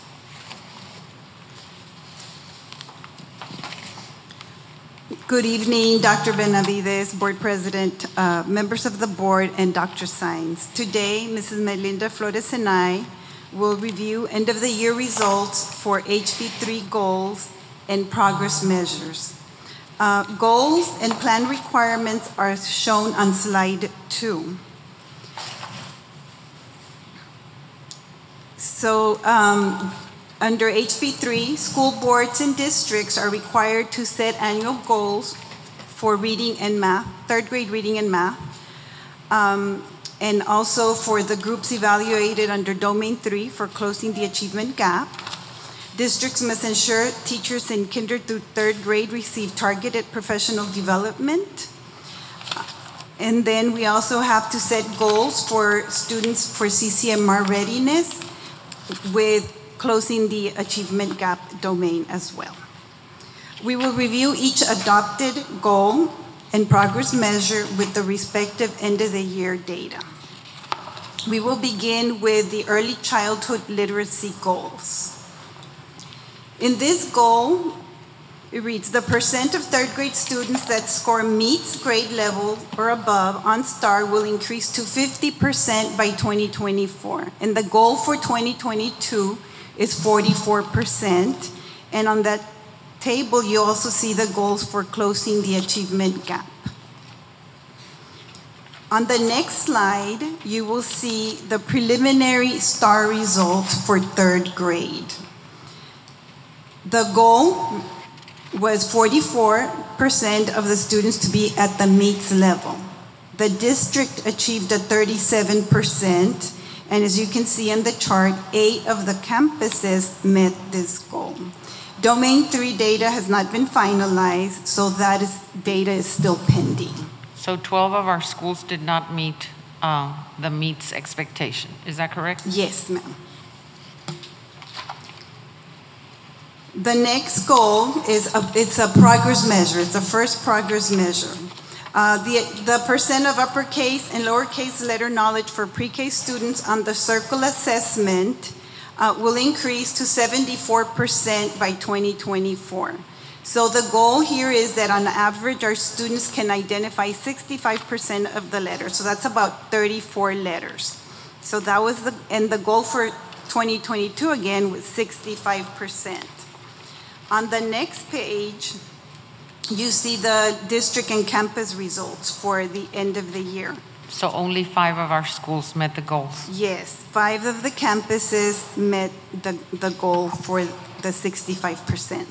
Good evening, Dr. Benavides, Board President, members of the board, and Dr. Sainz. Today, Mrs. Melinda Flores and I will review end-of-the-year results for HB3 goals and progress measures. Goals and plan requirements are shown on slide 2. So, under HB3, school boards and districts are required to set annual goals for reading and math, third grade reading and math, and also for the groups evaluated under Domain 3 for closing the achievement gap. Districts must ensure teachers in kinder through third grade receive targeted professional development. And then we also have to set goals for students for Ccmr readiness with closing the achievement gap domain as well. We will review each adopted goal and progress measure with the respective end-of-the-year data. We will begin with the early childhood literacy goals. In this goal, it reads, the percent of third grade students that score meets grade level or above on STAR will increase to 50% by 2024. And the goal for 2022 is 44%. And on that table, you also see the goals for closing the achievement gap. On the next slide, you will see the preliminary STAR results for third grade. The goal was 44% of the students to be at the meets level. The district achieved a 37%, and as you can see in the chart, 8 of the campuses met this goal. Domain 3 data has not been finalized, so data is still pending. So 12 of our schools did not meet the meets expectation. Is that correct? Yes, ma'am. The next goal is it's a progress measure. It's the first progress measure. The percent of uppercase and lowercase letter knowledge for pre-K students on the circle assessment will increase to 74% by 2024. So the goal here is that on average, our students can identify 65% of the letters. So that's about 34 letters. So that was and the goal for 2022 again was 65%. On the next page, you see the district and campus results for the end of the year. So only 5 of our schools met the goals? Yes, 5 of the campuses met the goal for the 65%.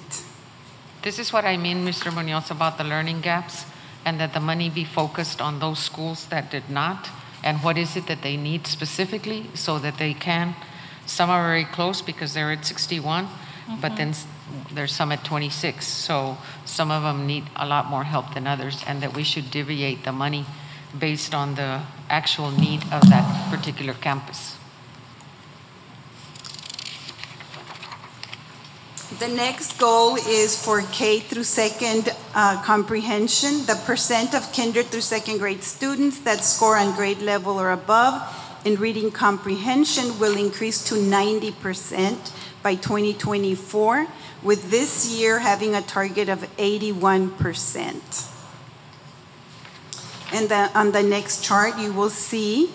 This is what I mean, Mr. Munoz, about the learning gaps, and that the money be focused on those schools that did not, and what is it that they need specifically so that they can. Some are very close because they're at 61, but then there's some at 26. So some of them need a lot more help than others, and that we should deviate the money based on the actual need of that particular campus. The next goal is for K through second comprehension. The percent of kinder through second grade students that score on grade level or above in reading comprehension will increase to 90% by 2024, with this year having a target of 81%. And on the next chart, you will see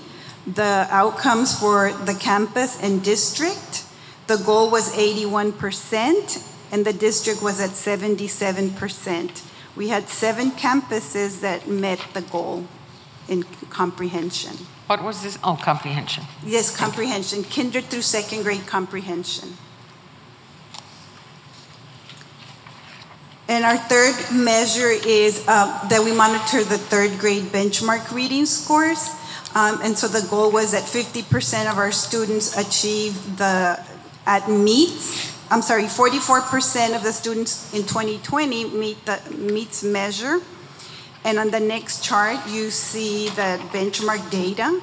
the outcomes for the campus and district. The goal was 81%, and the district was at 77%. We had 7 campuses that met the goal in comprehension. What was this? Oh, comprehension. Yes, comprehension, kinder through second grade comprehension. And our third measure is that we monitor the third grade benchmark reading scores. And so the goal was that 50% of our students achieve at meets. I'm sorry, 44% of the students in 2020 meet the meets measure. And on the next chart, you see the benchmark data.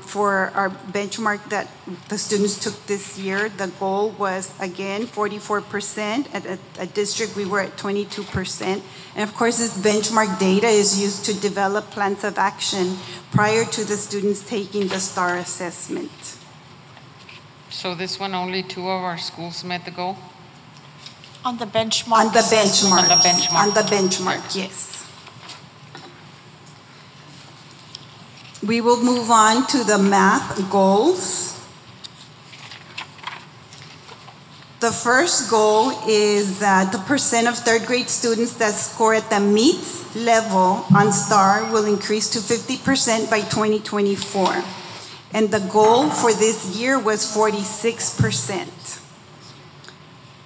For our benchmark that the students took this year, the goal was, again, 44%. At a district, we were at 22%. And of course, this benchmark data is used to develop plans of action prior to the students taking the STAR assessment. So this one, only 2 of our schools met the goal? On the benchmark. On the benchmark. On the benchmark. On the benchmark, yes. We will move on to the math goals. The first goal is that the percent of third grade students that score at the meets level on STAR will increase to 50% by 2024. And the goal for this year was 46%.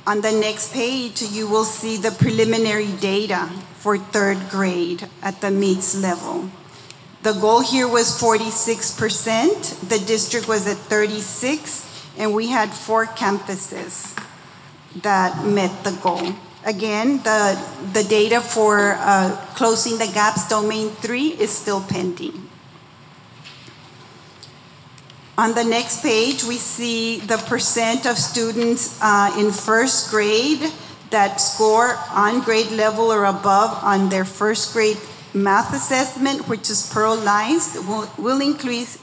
On the next page, you will see the preliminary data for third grade at the meets level. The goal here was 46%. The district was at 36%, and we had 4 campuses that met the goal. Again, the data for closing the gaps domain 3 is still pending. On the next page, we see the percent of students in first grade that score on grade level or above on their first grade math assessment, which is pluralized, will increase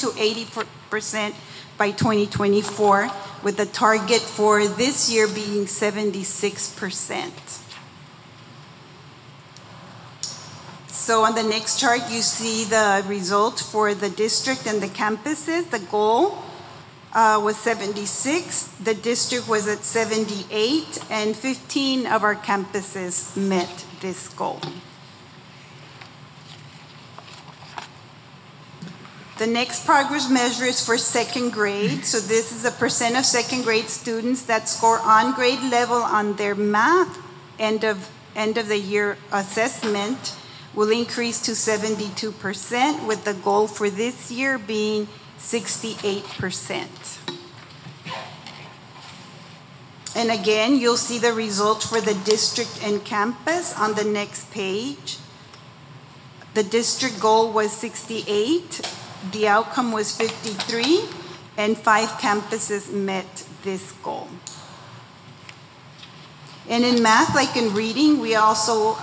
to 80% by 2024, with the target for this year being 76%. So on the next chart, you see the results for the district and the campuses. The goal was 76, the district was at 78, and 15 of our campuses met this goal. The next progress measure is for second grade. So this is a percent of second grade students that score on grade level on their math end of the year assessment will increase to 72%, with the goal for this year being 68%. And again, you'll see the results for the district and campus on the next page. The district goal was 68. The outcome was 53, and 5 campuses met this goal. And in math, like in reading, we also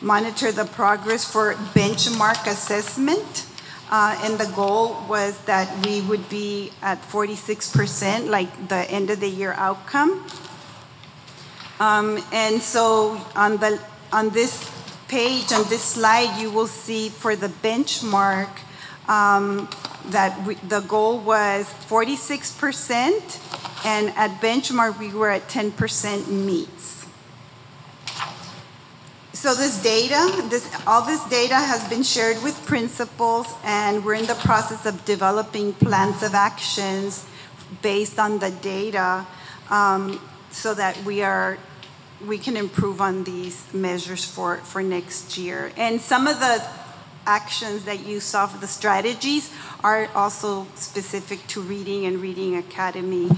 monitor the progress for benchmark assessment. And the goal was that we would be at 46%, like the end of the year outcome. And so on this page, on this slide, you will see for the benchmark that the goal was 46%, and at benchmark we were at 10% meets. So this data, all this data has been shared with principals, and we're in the process of developing plans of actions based on the data, so that we can improve on these measures for next year. And some of the actions that you saw for the strategies are also specific to Reading and Reading Academy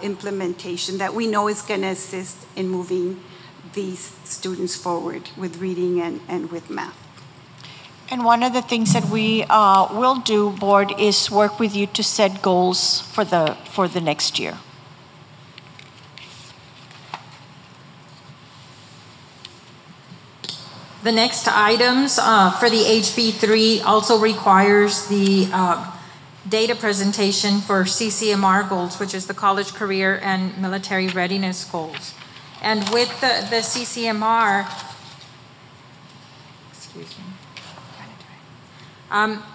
implementation that we know is going to assist in moving these students forward with reading and with math. And one of the things that we will do, board, is work with you to set goals for the next year. The next items for the HB3 also requires the data presentation for Ccmr goals, which is the college career and military readiness goals. And with the Ccmr, excuse me,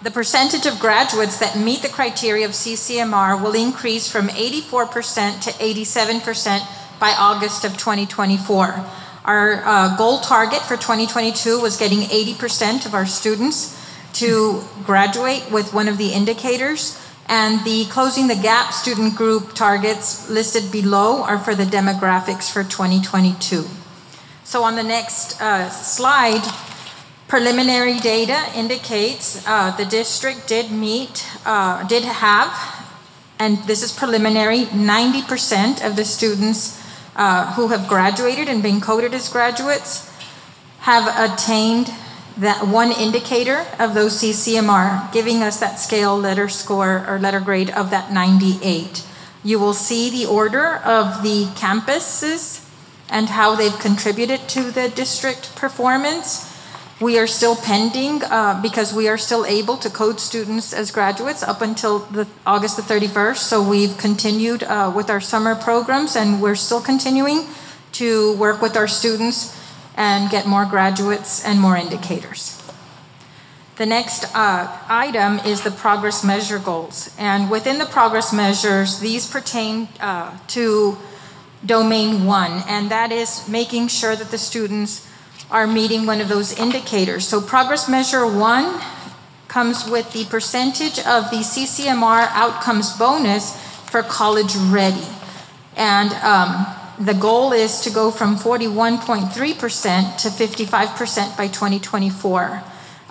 the percentage of graduates that meet the criteria of Ccmr will increase from 84% to 87% by August of 2024. Our goal target for 2022 was getting 80% of our students to graduate with one of the indicators, and the closing the gap student group targets listed below are for the demographics for 2022. So on the next slide, preliminary data indicates the district did have, and this is preliminary, 90% of the students who have graduated and been coded as graduates have attained that one indicator of those Ccmr, giving us that scale letter score or letter grade of that 98. You will see the order of the campuses and how they've contributed to the district performance. We are still pending because we are still able to code students as graduates up until August the 31st. So we've continued with our summer programs, and we're still continuing to work with our students and get more graduates and more indicators. The next item is the progress measure goals. And within the progress measures, these pertain to domain 1, and that is making sure that the students are meeting one of those indicators. So progress measure 1 comes with the percentage of the Ccmr outcomes bonus for college ready. And the goal is to go from 41.3% to 55% by 2024.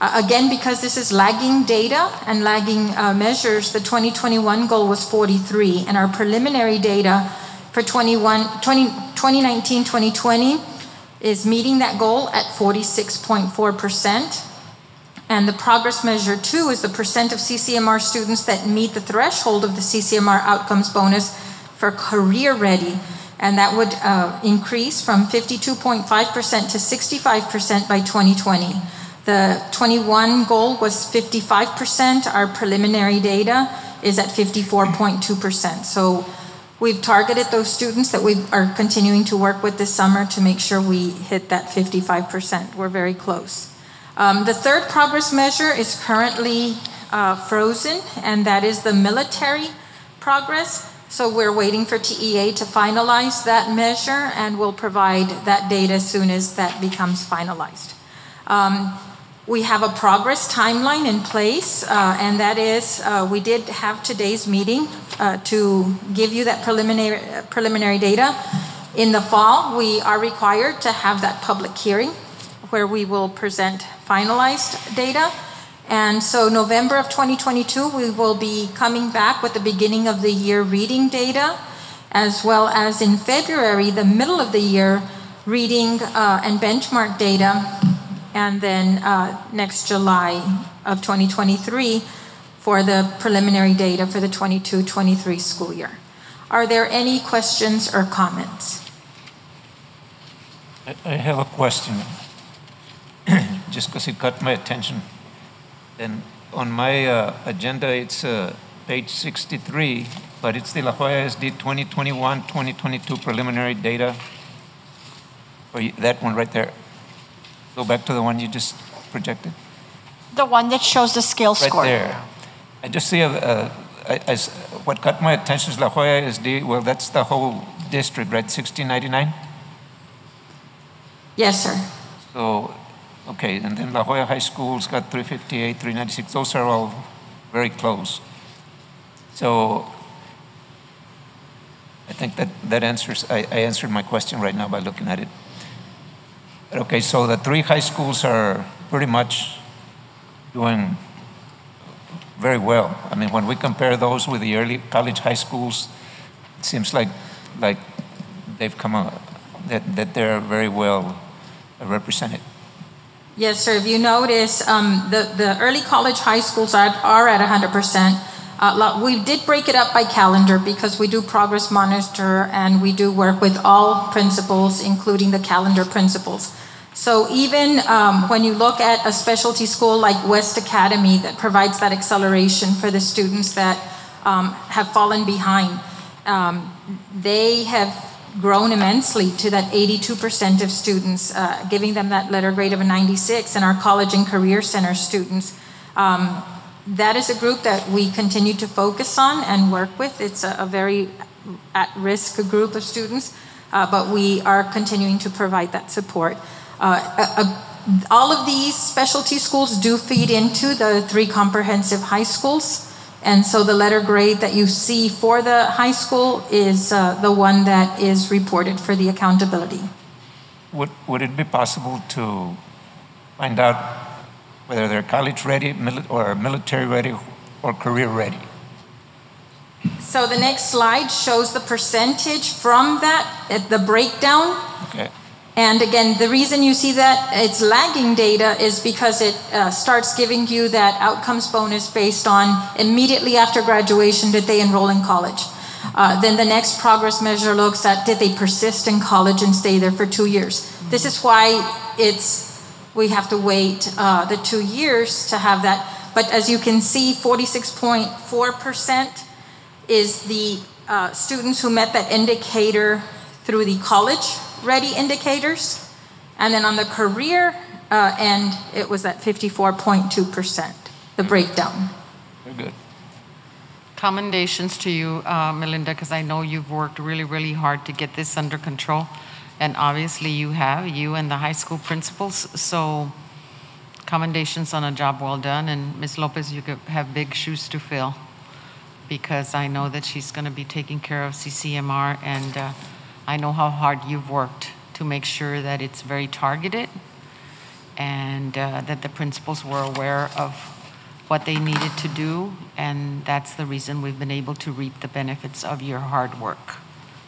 Again, because this is lagging data and lagging measures, the 2021 goal was 43, and our preliminary data for 2019-2020 is meeting that goal at 46.4%. And the progress measure 2 is the percent of Ccmr students that meet the threshold of the Ccmr outcomes bonus for career ready. And that would increase from 52.5% to 65% by 2020. The 21 goal was 55%. Our preliminary data is at 54.2%. So we've targeted those students that we are continuing to work with this summer to make sure we hit that 55%. We're very close. The third progress measure is currently frozen, and that is the military progress. So we're waiting for TEA to finalize that measure, and we'll provide that data as soon as that becomes finalized. We have a progress timeline in place, and that is we did have today's meeting to give you that preliminary data. In the fall, we are required to have that public hearing where we will present finalized data. And so November of 2022, we will be coming back with the beginning of the year reading data, as well as in February, the middle of the year, reading and benchmark data, and then next July of 2023 for the preliminary data for the 22-23 school year. Are there any questions or comments? I have a question, just because it caught my attention. And on my agenda, it's page 63, but it's the La Jolla ISD 2021-2022 preliminary data. Or that one right there. Go back to the one you just projected. The one that shows the scale score. Right there. I just see what caught my attention is La Jolla ISD. Well, that's the whole district, right? 1699? Yes, sir. So, okay, and then La Jolla High School's got 358, 396. Those are all very close. So I think that answers, I answered my question right now by looking at it. Okay, so the 3 high schools are pretty much doing very well. I mean, when we compare those with the early college high schools, it seems like they've come out, that they're very well represented. Yes, sir. If you notice, the early college high schools are at 100%. We did break it up by calendar because we do progress monitor and we do work with all principals, including the calendar principals. So even when you look at a specialty school like West Academy that provides that acceleration for the students that have fallen behind, they have grown immensely to that 82% of students, giving them that letter grade of a 96, and our college and career center students. That is a group that we continue to focus on and work with. It's a very at-risk group of students, but we are continuing to provide that support. All of these specialty schools do feed into the 3 comprehensive high schools. And so the letter grade that you see for the high school is the one that is reported for the accountability. Would it be possible to find out whether they're college ready or military ready or career ready? So the next slide shows the percentage from that, the breakdown. Okay. And again, the reason you see that it's lagging data is because it starts giving you that outcomes bonus based on immediately after graduation, did they enroll in college? Then the next progress measure looks at, did they persist in college and stay there for 2 years? This is why we have to wait the 2 years to have that. But as you can see, 46.4% is the students who met that indicator through the college-ready indicators. And then on the career end, it was at 54.2%, the breakdown. Very good. Commendations to you, Melinda, because I know you've worked really, really hard to get this under control. And obviously you and the high school principals. So commendations on a job well done. And Ms. Lopez, you could have big shoes to fill, because I know that she's going to be taking care of Ccmr, and I know how hard you've worked to make sure that it's very targeted, and that the principals were aware of what they needed to do, and that's the reason we've been able to reap the benefits of your hard work.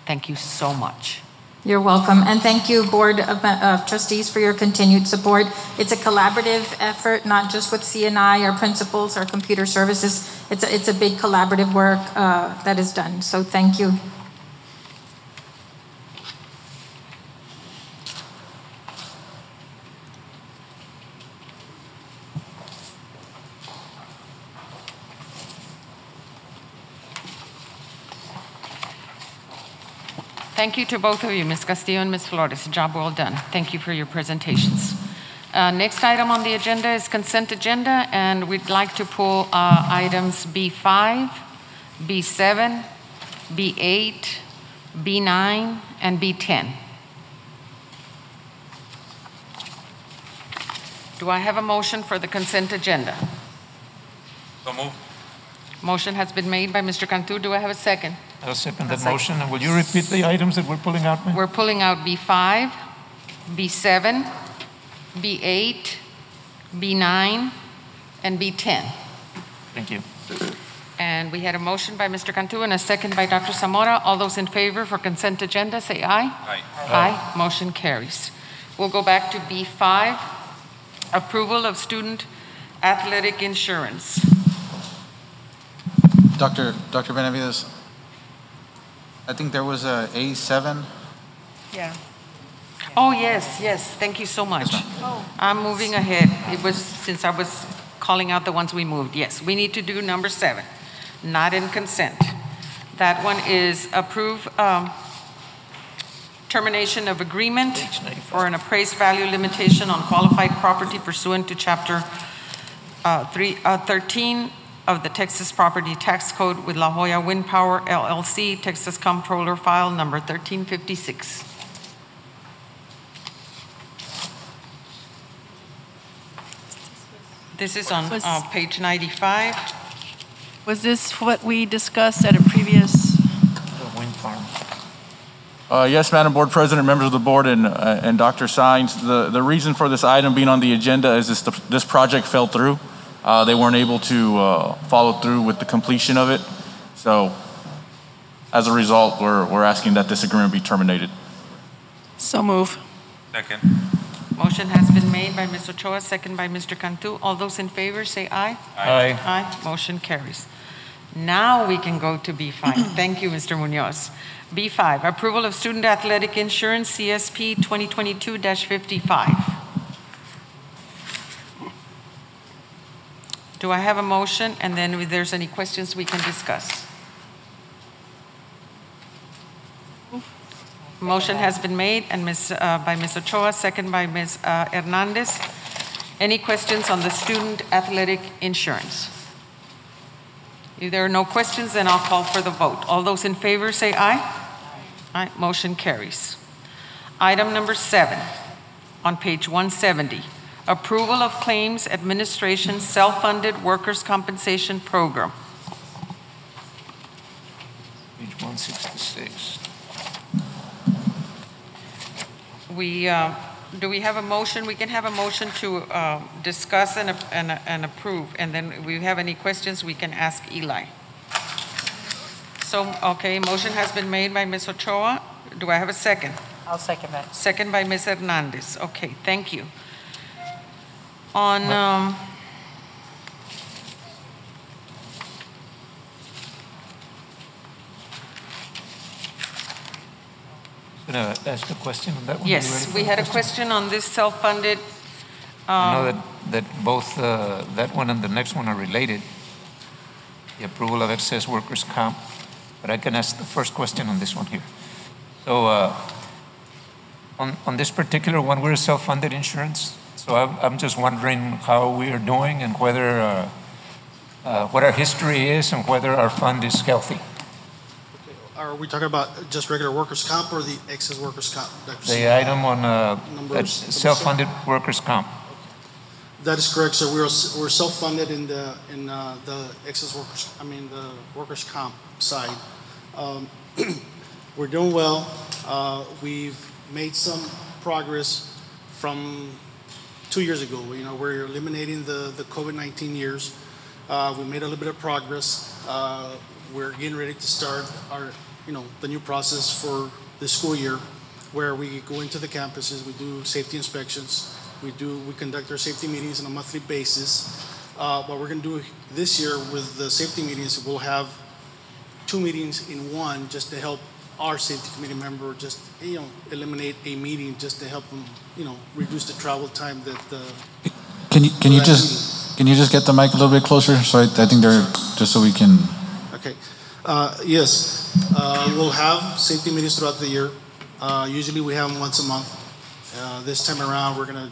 Thank you so much. You're welcome. And thank you, Board of Trustees, for your continued support. It's a collaborative effort, not just with CNI, our principals, our computer services. It's a big collaborative work that is done. So thank you. Thank you to both of you, Ms. Castillo and Ms. Flores. Job well done. Thank you for your presentations. Next item on the agenda is consent agenda, and we'd like to pull items B5, B7, B8, B9, and B10. Do I have a motion for the consent agenda? So move. Motion has been made by Mr. Cantu. Do I have a second? I'll second that motion. And will you repeat the items that we're pulling out, ma'am? We're pulling out B5, B7, B8, B9, and B10. Thank you. And we had a motion by Mr. Cantu and a second by Dr. Zamora. All those in favor for consent agenda, say aye. Aye. Aye. Motion carries. We'll go back to B5, approval of student athletic insurance. Dr. Benavides, I think there was a A7. Yeah. Oh, yes, yes. Thank you so much. I'm moving ahead. It was since I was calling out the ones we moved. Yes, we need to do number 7, not in consent. That one is approve termination of agreement for an appraised value limitation on qualified property pursuant to Chapter 13 of the Texas Property Tax Code with La Jolla Wind Power LLC, Texas Comptroller File number 1356. This is on page 95. Was this what we discussed at a previous? Wind farm. Yes, Madam Board President, members of the board, and Dr. Sines. The reason for this item being on the agenda is this project fell through. They weren't able to follow through with the completion of it. So as a result, we're asking that this agreement be terminated. So move. Second. Motion has been made by Ms. Ochoa, second by Mr. Cantu. All those in favor say aye. Aye. Aye. Motion carries. Now we can go to B5. Thank you, Mr. Munoz. B5, approval of student athletic insurance, CSP 2022-55. Do I have a motion? And then if there's any questions, we can discuss. Motion has been made and by Ms. Ochoa, second by Ms. Hernandez. Any questions on the student athletic insurance? If there are no questions, then I'll call for the vote. All those in favor say aye. Aye. Motion carries. Item number 7 on page 170. Approval of Claims Administration Self-Funded Workers' Compensation Program. Page 166. Do we have a motion? We can have a motion to discuss and approve, and then if we have any questions, we can ask Eli. So, okay, motion has been made by Ms. Ochoa. Do I have a second? I'll second that. Second by Ms. Hernandez. Okay, thank you. On Ask a question on that one? yes, we had a question on this self-funded I know that both that one and the next one are related, the approval of excess workers' comp, but I can ask the first question on this one here. So on this particular one, we're self-funded insurance, so I'm just wondering how we are doing and whether, what our history is and whether our fund is healthy. Are we talking about just regular workers' comp or the excess workers' comp? The item on self-funded workers' comp. That is correct, sir. We're self-funded in the excess workers. The workers' comp side. We're doing well. We've made some progress from 2 years ago. We're eliminating the COVID-19 years. We made a little bit of progress. We're getting ready to start our, the new process for the school year, where we go into the campuses, we do safety inspections, we conduct our safety meetings on a monthly basis. What we're going to do this year with the safety meetings, we'll have 2 meetings in one, just to help our safety committee member just eliminate a meeting, just to help them reduce the travel time that. Can you just get the mic a little bit closer? So I think they're just so we can. Okay. Yes, we'll have safety meetings throughout the year. Usually we have them once a month. This time around, we're gonna,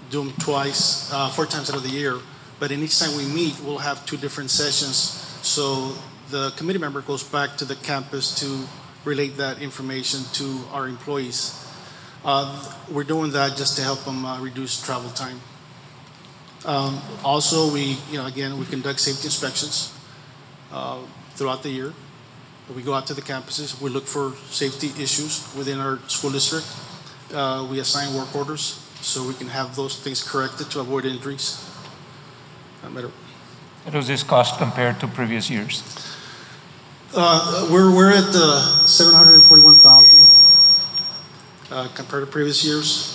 do them twice, 4 times out of the year. But in each time we meet, we'll have 2 different sessions. So the committee member goes back to the campus to relate that information to our employees. We're doing that just to help them reduce travel time. Also, we conduct safety inspections throughout the year. We go out to the campuses. We look for safety issues within our school district. We assign work orders so we can have those things corrected to avoid injuries. What does this cost compared to previous years? We're at 741,000 compared to previous years.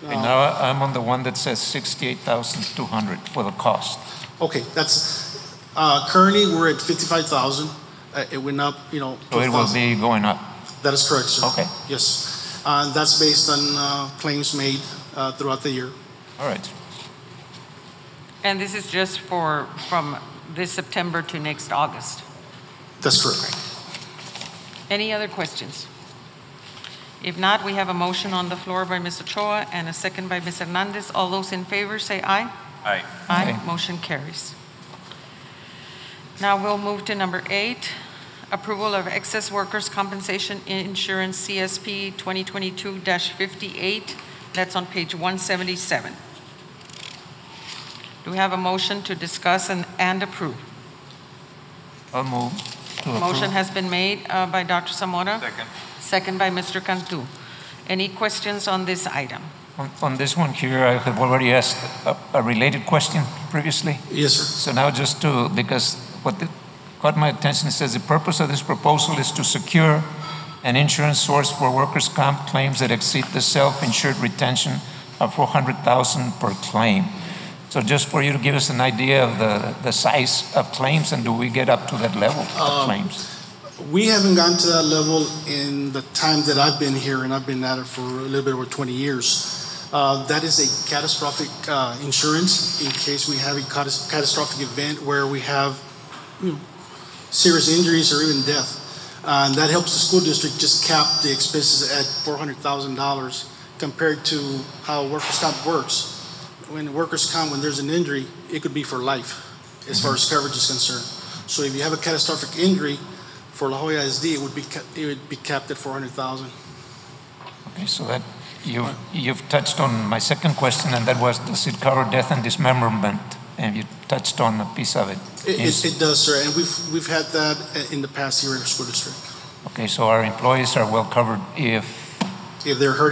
And now I'm on the one that says 68,200 for the cost. Okay, that's currently we're at 55,000. It went up, So it will be going up. That is correct, sir. Okay. Yes, that's based on claims made throughout the year. All right. And this is just from this September to next August? That's correct. Any other questions? If not, we have a motion on the floor by Ms. Ochoa and a second by Ms. Hernandez. All those in favor say aye. Aye. Aye. Motion carries. Now we'll move to number 8, approval of excess workers' compensation insurance CSP 2022-58. That's on page 177. Do we have a motion to discuss and approve? I'll move to approve. Motion has been made by Dr. Zamora. Second. Second by Mr. Cantu. Any questions on this item? On this one here, I have already asked a related question previously. Yes, sir. So now just because what caught my attention, it says the purpose of this proposal is to secure an insurance source for workers' comp claims that exceed the self-insured retention of $400,000 per claim. So just for you to give us an idea of the size of claims, and do we get up to that level of claims? We haven't gotten to that level in the time that I've been here, and I've been at it for a little bit over 20 years. That is a catastrophic insurance in case we have a catastrophic event where we have serious injuries or even death. And that helps the school district just cap the expenses at $400,000 compared to how workers' comp works. When workers' comp, when there's an injury, it could be for life as far as coverage is concerned. So if you have a catastrophic injury, for LJISD, it would be capped at $400,000. Okay, so that you've touched on my second question, and that was, does it cover death and dismemberment? And you touched on a piece of it. It does, sir, and we've had that in the past year in our school district. Okay, so our employees are well covered if they're hurt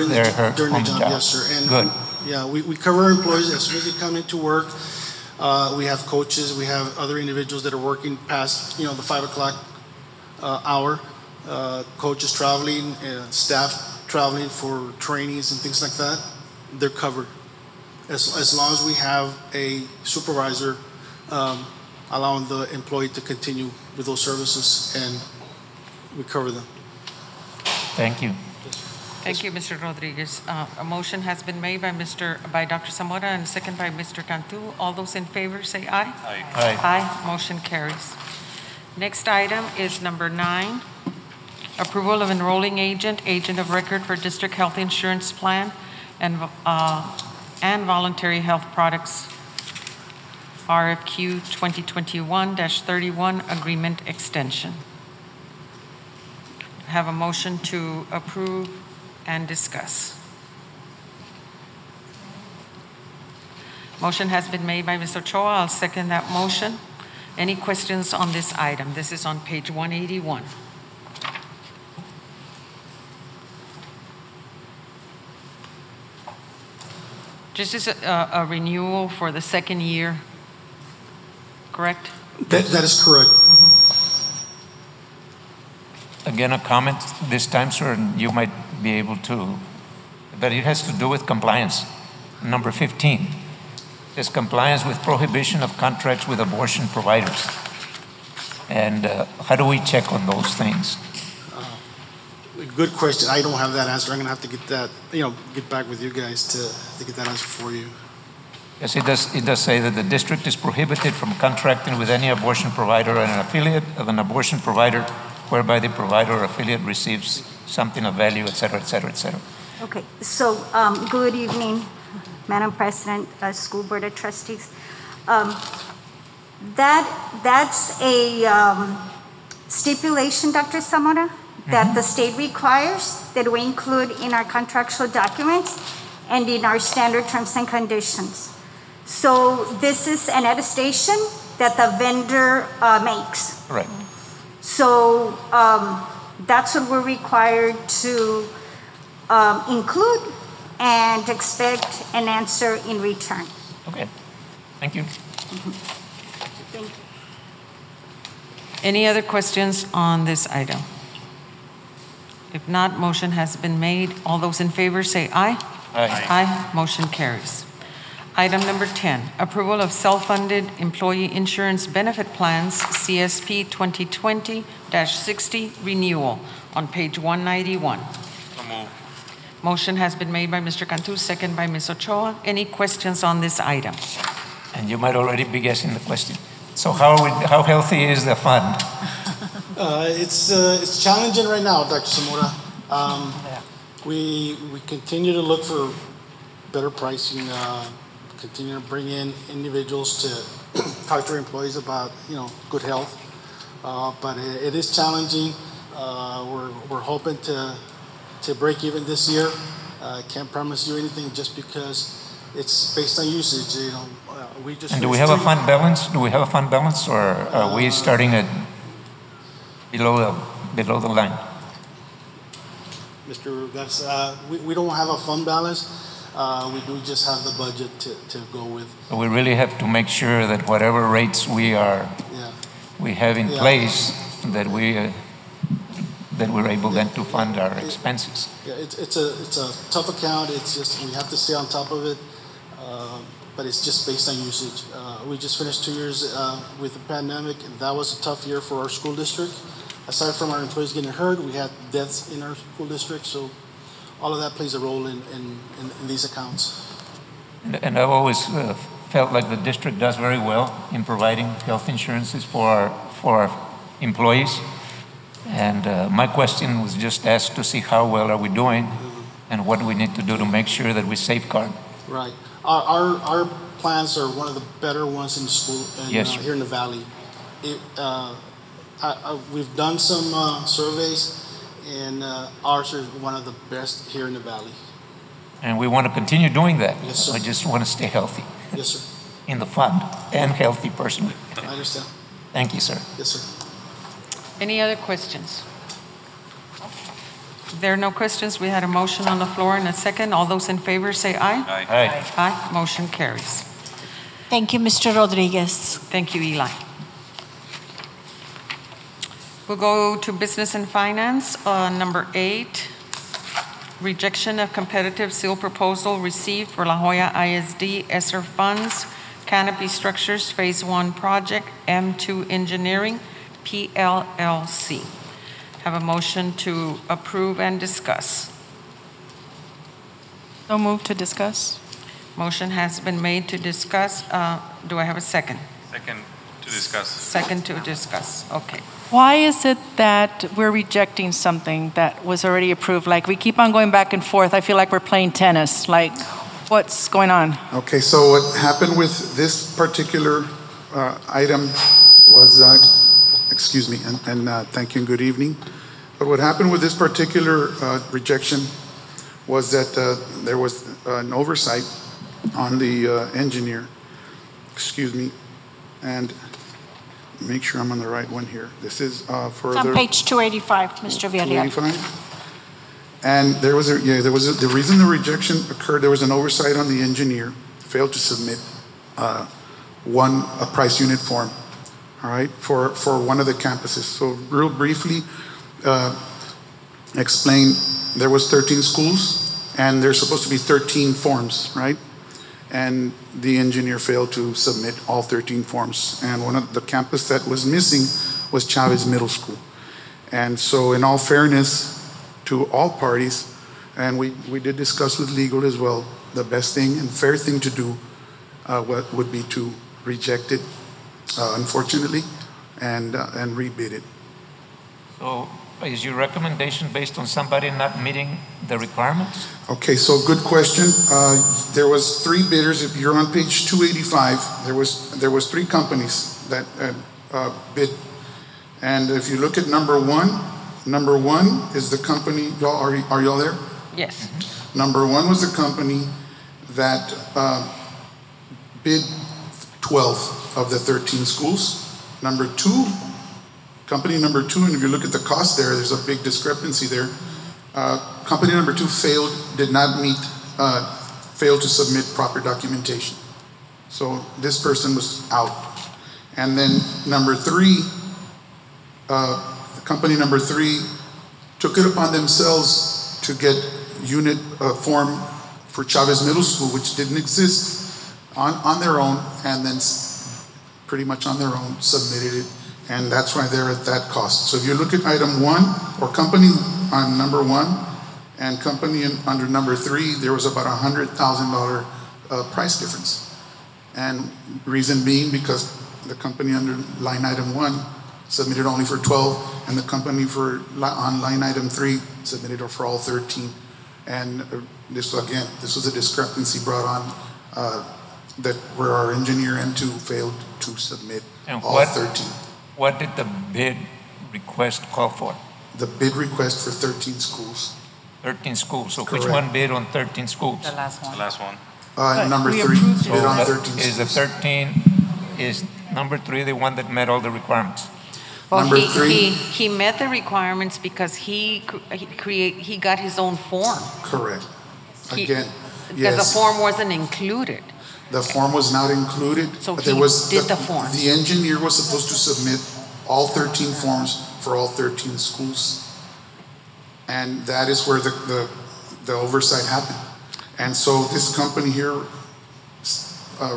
during the job, yes, sir. And good. Yeah, we cover our employees as soon as they come into work. We have coaches, we have other individuals that are working past, the 5 o'clock hour, coaches traveling, staff traveling for trainings and things like that. They're covered as long as we have a supervisor allowing the employee to continue with those services, and we cover them. Thank you. Thank you, Mr. Rodriguez. A motion has been made by Dr. Zamora and a second by Mr. Cantu. All those in favor say aye. Aye. Aye. Aye. Motion carries. Next item is number 9, approval of enrolling agent of record for district health insurance plan and voluntary health products, RFQ 2021-31 agreement extension. Have a motion to approve and discuss. Motion has been made by Ms. Ochoa. I'll second that motion. Any questions on this item? This is on page 181. This is a renewal for the second year, correct? That is correct. Again, a comment this time, sir, and you might be able to, but it has to do with compliance. Number 15 is compliance with prohibition of contracts with abortion providers. And how do we check on those things? Good question. I don't have that answer. I'm going to have to get that, get back with you guys to get that answer for you. Yes, it does say that the district is prohibited from contracting with any abortion provider and an affiliate of an abortion provider whereby the provider or affiliate receives something of value, et cetera, et cetera, et cetera. Okay, so good evening, Madam President, School Board of Trustees. That's a stipulation, Dr. Zamora, that the state requires that we include in our contractual documents and in our standard terms and conditions. So this is an attestation that the vendor makes. Right. So that's what we're required to include and expect an answer in return. Okay, thank you. Thank you. Any other questions on this item? If not, motion has been made. All those in favor say aye. Aye. Aye. Motion carries. Item number 10, approval of self-funded employee insurance benefit plans, CSP 2020-60 renewal on page 191. So move. Motion has been made by Mr. Cantu, second by Ms. Ochoa. Any questions on this item? And you might already be guessing the question. So how healthy is the fund? It's challenging right now, Dr. Zamora. We continue to look for better pricing, continue to bring in individuals to talk to our employees about good health, but it is challenging. We're hoping to break even this year. Can't promise you anything just because it's based on usage. We just. And do we have a fund balance? Do we have a fund balance, or are we starting at below the line? Mr. That's we don't have a fund balance. We do just have the budget to go with. So we really have to make sure that whatever rates we have in place, that we're able then to fund our expenses. Yeah, it's a tough account. It's just we have to stay on top of it, but it's just based on usage. We just finished 2 years with the pandemic, and that was a tough year for our school district. Aside from our employees getting hurt, we had deaths in our school district, so all of that plays a role in these accounts. And I've always felt like the district does very well in providing health insurances for our employees. And my question was just asked to see how well are we doing and what do we need to do to make sure that we safeguard. Right. Our plans are one of the better ones in the school and, yes, here in the Valley. We've done some surveys, and ours is one of the best here in the Valley. And we want to continue doing that. Yes, sir. I just want to stay healthy. Yes, sir. In the fund and healthy personally. I understand. Thank you, sir. Yes, sir. Any other questions? If there are no questions, we had a motion on the floor and a second. All those in favor say aye. Aye. Aye. Aye. Motion carries. Thank you, Mr. Rodriguez. Thank you, Eli. We'll go to Business and Finance. Number 8, rejection of competitive seal proposal received for La Jolla ISD Esser funds, Canopy Structures Phase 1 project, M2 Engineering, PLLC. Have a motion to approve and discuss. So move to discuss. Motion has been made to discuss. Do I have a second? Second to discuss. Second to discuss, okay. Why is it that we're rejecting something that was already approved? Like, we keep on going back and forth. I feel like we're playing tennis. Like, what's going on? Okay, so what happened with this particular item was, excuse me, and thank you and good evening. But what happened with this particular rejection was that there was an oversight on the engineer, excuse me, and make sure I'm on the right one here. This is for It's on page 285, Mr. Villarreal. 285. And there was the reason the rejection occurred, there was an oversight on the engineer, failed to submit a price unit form, all right, for one of the campuses. So real briefly, explain, there was 13 schools and there's supposed to be 13 forms, right? And the engineer failed to submit all 13 forms. And one of the campus that was missing was Chavez Middle School. And so in all fairness to all parties, and we did discuss with legal as well, the best thing and fair thing to do what would be to reject it, unfortunately, and rebid it. So is your recommendation based on somebody not meeting the requirements? Okay, so good question. There was 3 bidders. If you're on page 285, there was 3 companies that bid. And if you look at number one is the company, are y'all there? Yes. Number 1 was the company that bid 12 of the 13 schools. Company number 2, and if you look at the cost there's a big discrepancy there. Company number 2 failed to submit proper documentation. So this person was out. And then number 3, company number 3 took it upon themselves to get unit form for Chavez Middle School, which didn't exist, on their own, and then pretty much on their own submitted it. And that's why they're at that cost. So if you look at item 1, or company on number 1, and company under number 3, there was about $100,000 price difference. And reason being because the company under line item 1 submitted only for 12, and the company on line item 3 submitted for all 13. And this was a discrepancy brought on that where our engineer M2 failed to submit all 13. What did the bid request call for? The bid request for 13 schools. 13 schools. So Correct. which one bid on 13 schools? The last one. The last one. Number 3 bid on 13 schools. Is number 3 the one that met all the requirements? Well, Number 3. he met the requirements because he got his own form. Correct. Because Yes. the form wasn't included. The form was not included. So but he did the form. The engineer was supposed to submit all 13 forms for all 13 schools. And that is where the oversight happened. And so this company here,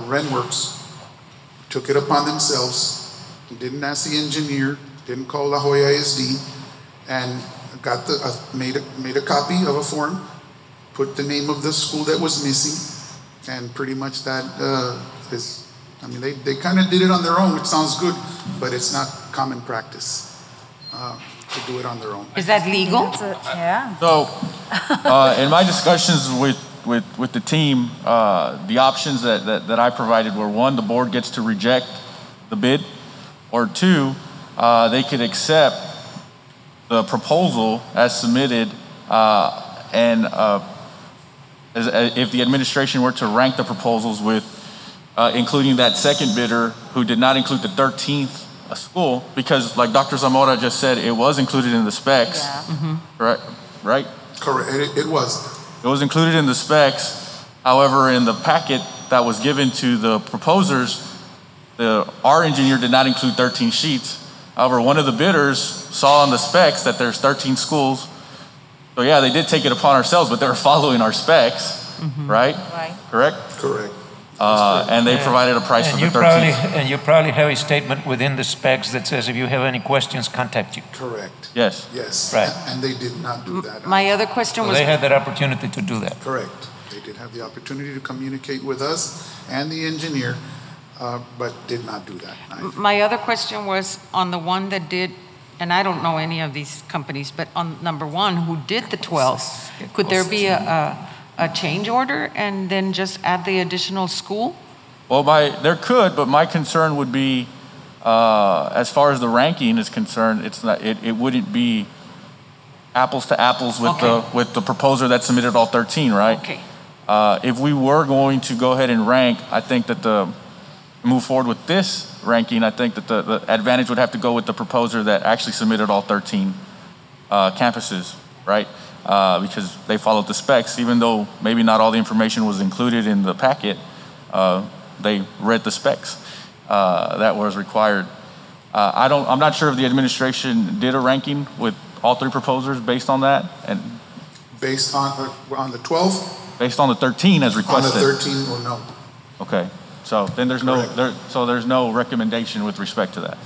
Renworks, took it upon themselves, didn't ask the engineer, didn't call La Hoya ISD, and got made a copy of a form, put the name of the school that was missing, and pretty much that is, I mean, they kind of did it on their own, which sounds good, but it's not common practice to do it on their own. Is that legal? Yeah. So, in my discussions with the team, the options that I provided were 1, the board gets to reject the bid, or 2, they could accept the proposal as submitted, and if the administration were to rank the proposals with including that second bidder who did not include the 13th school, because like Dr. Zamora just said, it was included in the specs, right? Correct, it was. It was included in the specs. However, in the packet that was given to the proposers, our engineer did not include 13 sheets. However, one of the bidders saw on the specs that there's 13 schools. So yeah, they did take it upon ourselves, but they were following our specs, right? Right. Correct? Correct. And they provided a price for the 13. And you probably have a statement within the specs that says if you have any questions, contact you. Correct. Yes. Yes. Right. And they did not do that. My other question So was... they had that opportunity to do that. Correct. They did have the opportunity to communicate with us and the engineer, but did not do that. My other question was on the one that did, and I don't know any of these companies, but on number one, who did the 12, could there be a change order and then just add the additional school? Well, there could, but my concern would be, as far as the ranking is concerned, it wouldn't be apples to apples with the proposer that submitted all 13, right? Okay. If we were going to go ahead and rank, I think that move forward with this ranking, I think that the advantage would have to go with the proposer that actually submitted all 13 campuses, right? Because they followed the specs, even though maybe not all the information was included in the packet, they read the specs that was required. I'm not sure if the administration did a ranking with all 3 proposers based on that, and based on the 12? Based on the 13 as requested. On the 13, well, no. Okay, so then there's no recommendation with respect to that.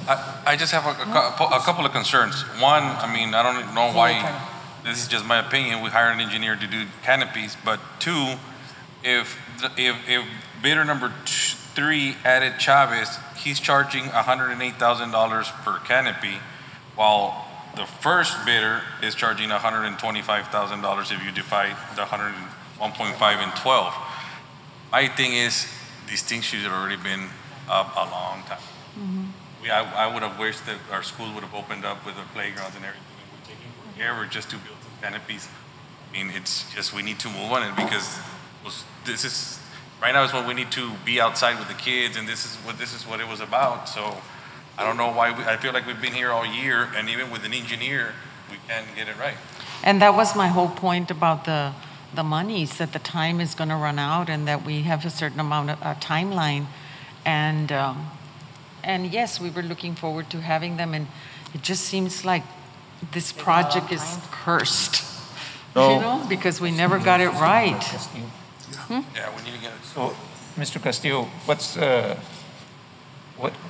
I just have a couple of concerns. One, I mean, I don't know why, this is just my opinion, we hire an engineer to do canopies, but 2, if bidder number 3 added Chavez, he's charging $108,000 per canopy, while the first bidder is charging $125,000 if you divide the 1.5 and 12. My thing is, these things should have already been up a long time. I would have wished that our schools would have opened up with the playgrounds and everything. We're taking forever just to build some canopies. I mean, it's just, we need to move on it because this is, right now is when we need to be outside with the kids, and this is what it was about. So I don't know why, I feel like we've been here all year, and even with an engineer, we can't get it right. And that was my whole point about the monies, that the time is going to run out and that we have a certain amount of timeline. And yes, we were looking forward to having them, and it just seems like this project is cursed, you know, because we never got it right. Yeah, we need to get it. So, Mr. Castillo,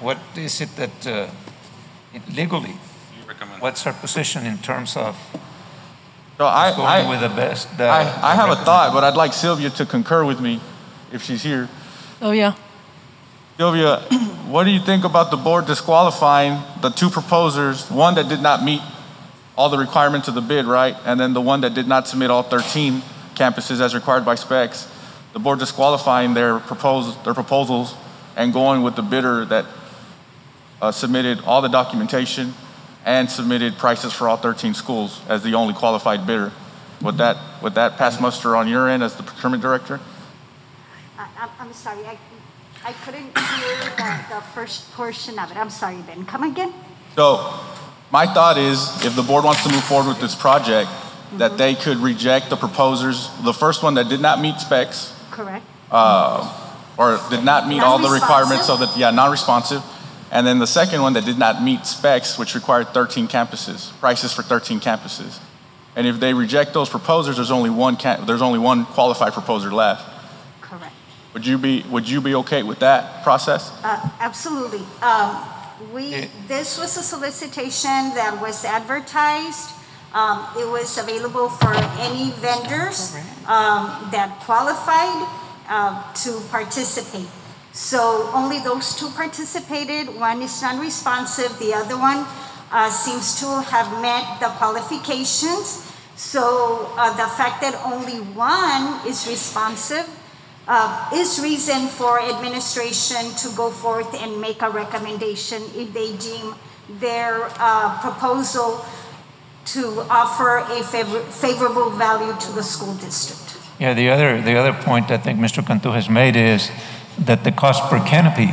what is it that legally, what's our position in terms of going with the best? I have a thought, but I'd like Sylvia to concur with me if she's here. Oh, yeah. Sylvia, what do you think about the board disqualifying the 2 proposers, one that did not meet all the requirements of the bid, right? And then the one that did not submit all 13 campuses as required by specs, the board disqualifying their proposals and going with the bidder that submitted all the documentation and submitted prices for all 13 schools as the only qualified bidder. Would that pass muster on your end as the procurement director? I'm sorry, I couldn't hear the first portion of it. I'm sorry, Ben. Come again? So my thought is, if the board wants to move forward with this project, that they could reject the proposers, the first one that did not meet specs. Correct. Or did not meet all the requirements of non-responsive. And then the second one that did not meet specs, which required 13 campuses, prices for 13 campuses. And if they reject those proposers, there's only one qualified proposer left. Correct. Would you be okay with that process? Absolutely. This was a solicitation that was advertised. It was available for any vendors that qualified to participate. So only those 2 participated. One is non-responsive. The other one seems to have met the qualifications. So the fact that only one is responsive is reason for administration to go forth and make a recommendation if they deem their proposal to offer a favorable value to the school district. Yeah, the other point I think Mr. Cantu has made is that the cost per canopy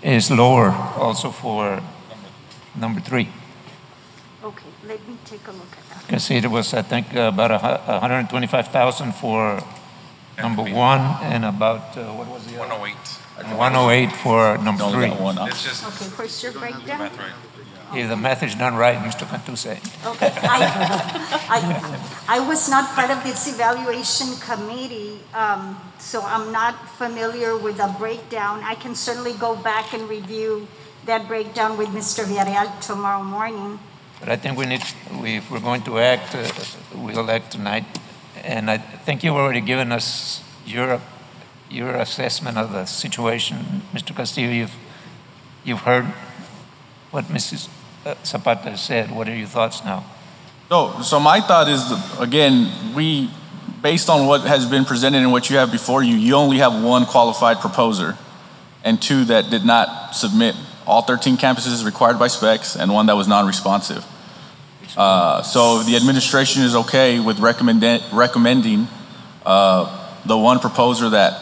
is lower also for number 3. Okay, let me take a look at that. Because it was, I think, about $125,000 for number 1 and about, what was the other? 108. 108 for number 3. It's just, okay, where's your breakdown? Yeah, the math is done right, Mr. Cantu said. Okay, I was not part of this evaluation committee, so I'm not familiar with the breakdown. I can certainly go back and review that breakdown with Mr. Villarreal tomorrow morning. But I think if we're going to act, we'll act tonight And I think you've already given us your assessment of the situation. Mr. Castillo, you've heard what Mrs. Zapata said. What are your thoughts now? So my thought is, again, based on what has been presented and what you have before you, you only have one qualified proposer and two that did not submit. All 13 campuses required by specs and one that was non-responsive. So the administration is okay with recommending the one proposer that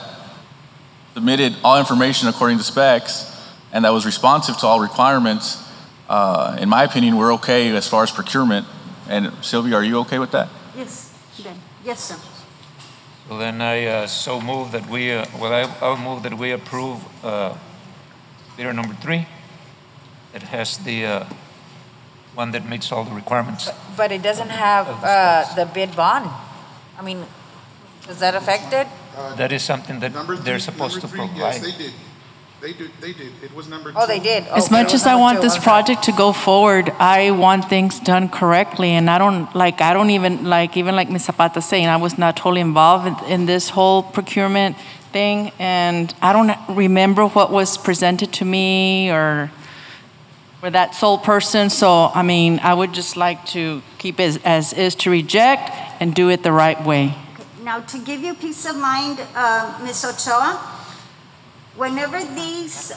submitted all information according to specs and that was responsive to all requirements. In my opinion, we're okay as far as procurement. And Sylvia, are you okay with that? Yes, then. Yes, sir. Well, then I so move that we, I'll move that we approve bidder number 3. It has the one that meets all the requirements. But it doesn't have the bid bond. I mean, does that affect it? That is something that they're supposed to provide. Yes, they did. They did. It was number 2. Oh, they did. As much as I want this project to go forward, I want things done correctly, and I don't even like Ms. Zapata saying, I was not totally involved in this whole procurement thing, and I don't remember what was presented to me or that sole person. So, I mean, I would just like to keep it as is, to reject and do it the right way. Now, to give you peace of mind, Ms. Ochoa, whenever these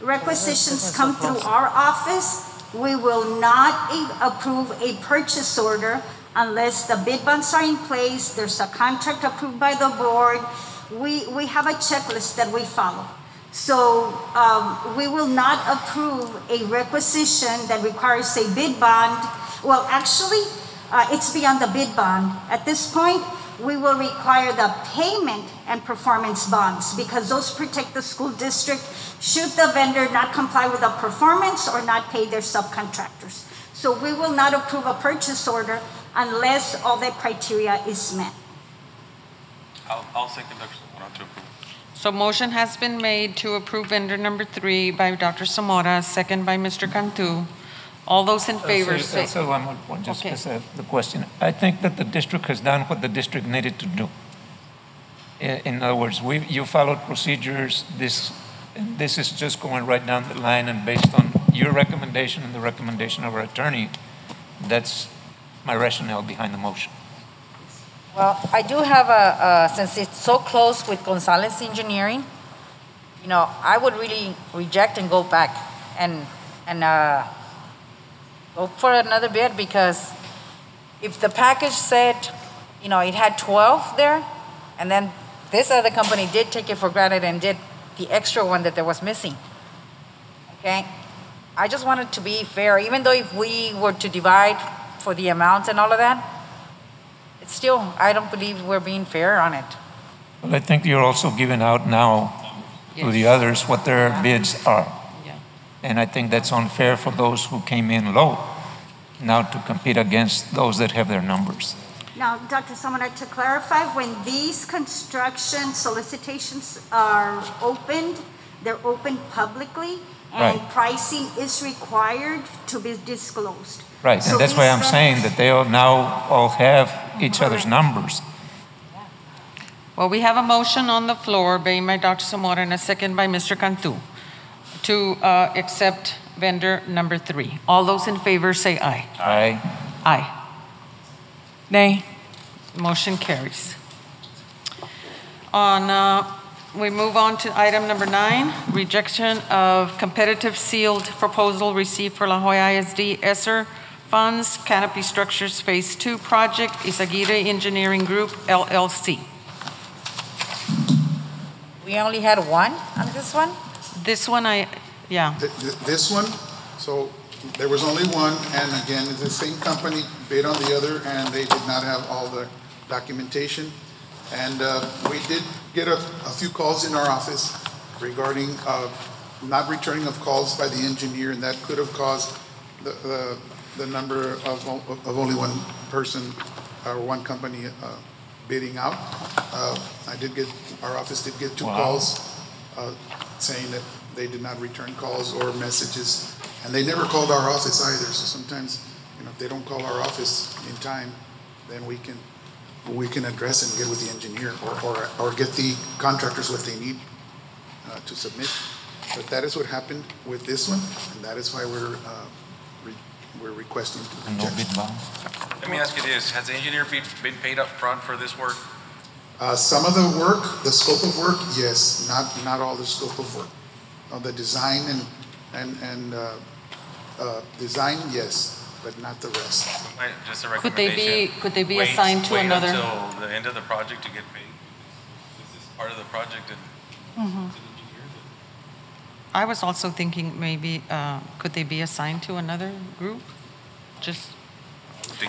requisitions come through our office, we will not approve a purchase order unless the bid bonds are in place, there's a contract approved by the board. We have a checklist that we follow. So we will not approve a requisition that requires a bid bond. Well, actually, it's beyond the bid bond. At this point, we will require the payment and performance bonds because those protect the school district should the vendor not comply with the performance or not pay their subcontractors. So we will not approve a purchase order unless all that criteria is met. I'll second Dr. Zamora to approve. So motion has been made to approve vendor number 3 by Dr. Zamora, second by Mr. Cantu. All those in favor say. So one more point, just the question. I think that the district has done what the district needed to do. In other words, you followed procedures. This is just going right down the line, and based on your recommendation and the recommendation of our attorney, that's my rationale behind the motion. Well, I do have since it's so close with Gonzalez Engineering, I would really reject and go back and go for another bid, because if the package said, it had 12 there, and then this other company did take it for granted and did the extra one that there was missing, okay? I just want it to be fair, even though if we were to divide for the amounts and all of that, it's still, I don't believe we're being fair on it. Well, I think you're also giving out now to the others what their bids are. And I think that's unfair for those who came in low now to compete against those that have their numbers. Now, Dr. Zamora, to clarify, when these construction solicitations are opened, they're opened publicly, and pricing is required to be disclosed. Right, So and that's why I'm saying that they now all have each other's numbers. Well, we have a motion on the floor made by Dr. Zamora and a second by Mr. Cantu to accept vendor number 3. All those in favor say aye. Aye. Aye. Nay. Motion carries. We move on to item number 9, rejection of competitive sealed proposal received for La Jolla ISD Esser funds, Canopy Structures Phase 2 project, Isagire Engineering Group, LLC. We only had one on this one? This one, This one, so there was only one, and again, it's the same company bid on the other, and they did not have all the documentation. And we did get a few calls in our office regarding not returning of calls by the engineer, and that could have caused the number of only one person or one company bidding out. Our office did get 2 calls saying that they did not return calls or messages, and they never called our office either. So sometimes, if they don't call our office in time, then we can address it and get with the engineer or get the contractors what they need to submit. But that is what happened with this one, and that is why we're requesting to reject. Let me ask you this, has the engineer been paid up front for this work? Some of the work, the scope of work, yes, not all the scope of work. The design and design, yes, but not the rest. Just a recommendation. Could they be assigned to another? Wait until the end of the project to get paid. This is part of the project and I was also thinking maybe, could they be assigned to another group?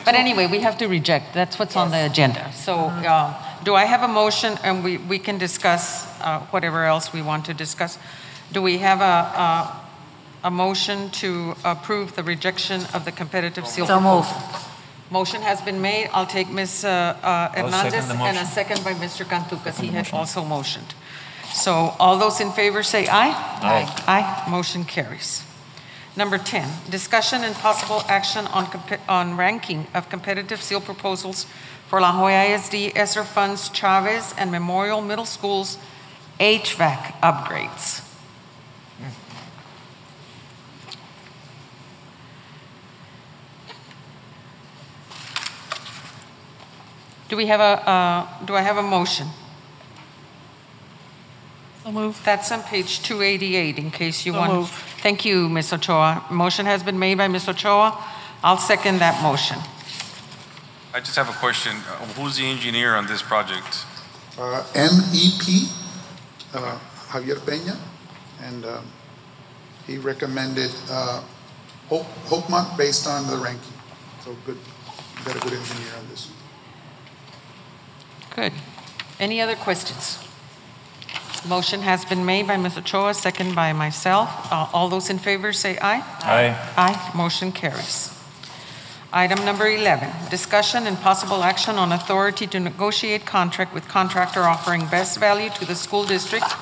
But anyway, we have to reject. That's what's on the agenda. So do I have a motion, and we can discuss whatever else we want to discuss. Do we have a motion to approve the rejection of the competitive seal proposal? Motion has been made. I'll take Ms. Hernandez and a second by Mr. Cantu, because he had also motioned. So all those in favor say aye. Aye. Aye. Motion carries. Number 10, discussion and possible action on ranking of competitive seal proposals for La Jolla ISD, Esser funds, Chavez, and Memorial Middle Schools HVAC upgrades. Do I have a motion? So moved. That's on page 288 in case you So want. moved. Thank you, Ms. Ochoa. Motion has been made by Ms. Ochoa. I'll second that motion. I just have a question. Who's the engineer on this project? MEP, Javier Peña, and he recommended Hvac based on the ranking. So good, we got a good engineer on this one. Good. Any other questions? Motion has been made by Ms. Ochoa, second by myself. All those in favor say aye. Aye. Aye. Motion carries. Item number 11, discussion and possible action on authority to negotiate contract with contractor offering best value to the school district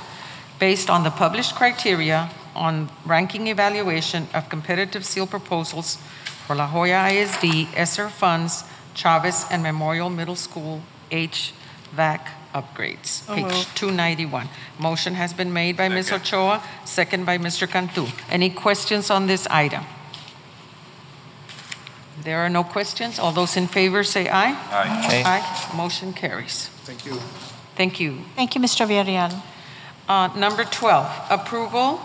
based on the published criteria on ranking evaluation of competitive seal proposals for La Jolla ISD, Esser funds, Chavez, and Memorial Middle School HVAC upgrades. Page 291. Motion has been made by Ms. Ochoa, second by Mr. Cantu. Any questions on this item? There are no questions. All those in favor say aye. Aye. Aye. Motion carries. Thank you. Thank you. Thank you, Mr. Villarreal. Number 12, approval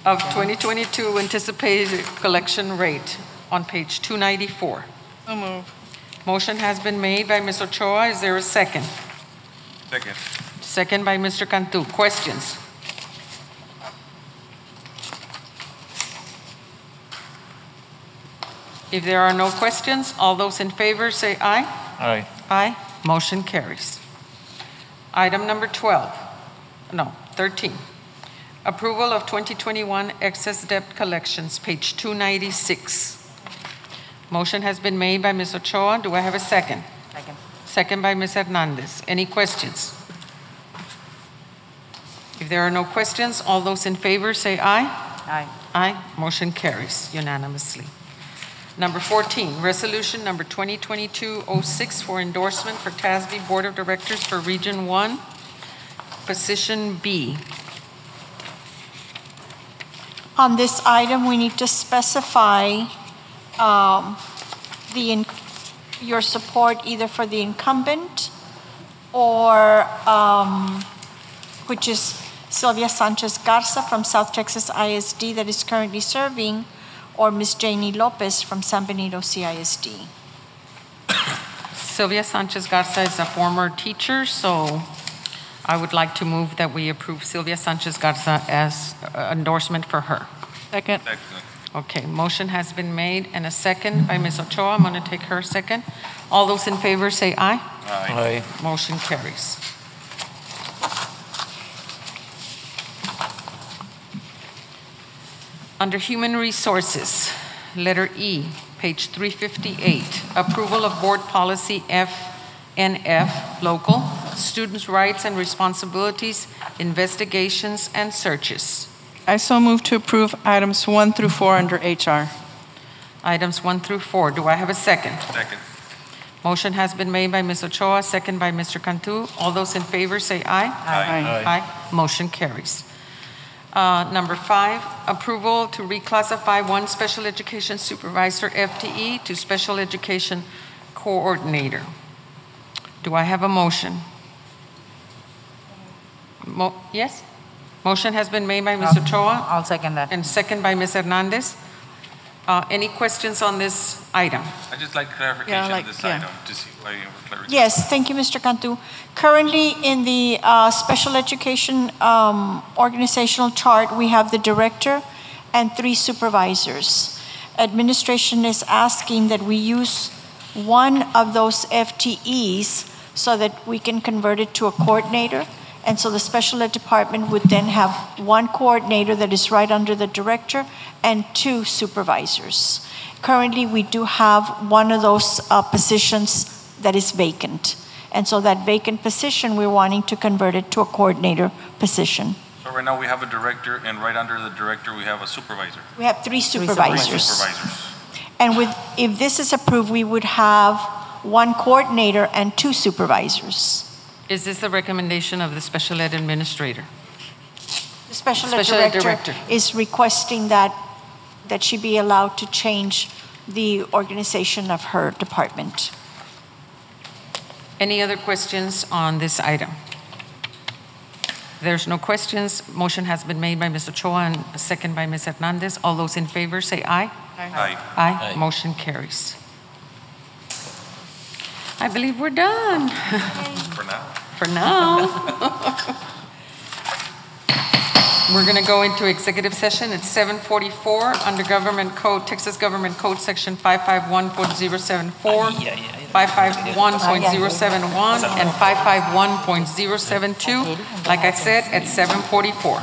of 2022 anticipated collection rate on page 294. So moved. Motion has been made by Ms. Ochoa. Is there a second? Second. Second by Mr. Cantu. Questions? If there are no questions, all those in favor say aye. Aye. Aye. Motion carries. Item number 13. Approval of 2021 excess debt collections, page 296. Motion has been made by Ms. Ochoa. Do I have a second? Second. Second by Ms. Hernandez. Any questions? If there are no questions, all those in favor say aye. Aye. Aye. Motion carries unanimously. Number 14, resolution number 2022-06 for endorsement for TASB Board of Directors for Region 1, position B. On this item, we need to specify your support either for the incumbent or which is Sylvia Sanchez Garza from South Texas ISD that is currently serving, or Ms. Janie Lopez from San Benito CISD. Sylvia Sanchez Garza is a former teacher, so I would like to move that we approve Sylvia Sanchez Garza as endorsement for her. Second. Okay, motion has been made and a second by Ms. Ochoa. I'm going to take her second. All those in favor say aye. Aye. Motion carries. Under Human Resources, letter E, page 358, approval of board policy FNF, local, students' rights and responsibilities, investigations and searches. I so move to approve items 1 through 4 under HR. Items 1 through 4. Do I have a second? Second. Motion has been made by Ms. Ochoa, second by Mr. Cantu. All those in favor say aye. Aye. Aye. Motion carries. Number 5, approval to reclassify one special education supervisor FTE to special education coordinator. Do I have a motion? Yes? Motion has been made by Ms. Ochoa. I'll second that. And second by Ms. Hernandez. Any questions on this item? I just like clarification of this item to see why you were clarified. Yes, thank you, Mr. Cantu. Currently, in the special education organizational chart, we have the director and 3 supervisors. Administration is asking that we use one of those FTEs so that we can convert it to a coordinator. And so the special ed department would then have one coordinator that is right under the director and 2 supervisors. Currently, we do have one of those positions that is vacant. And so that vacant position, we're wanting to convert it to a coordinator position. So right now we have a director, and right under the director we have a supervisor. We have 3 supervisors. 3 supervisors. And if this is approved, we would have one coordinator and 2 supervisors. Is this the recommendation of the special ed administrator? The special ed director is requesting that she be allowed to change the organization of her department. Any other questions on this item? There's no questions. Motion has been made by Ms. Ochoa and a second by Ms. Hernandez. All those in favor say aye. Aye. Aye. Motion carries. I believe we're done. For now. For now. We're going to go into executive session at 7:44 under Government Code, Texas Government Code Section 551.074, 551.071, and 551.072. Like I said, at 7:44.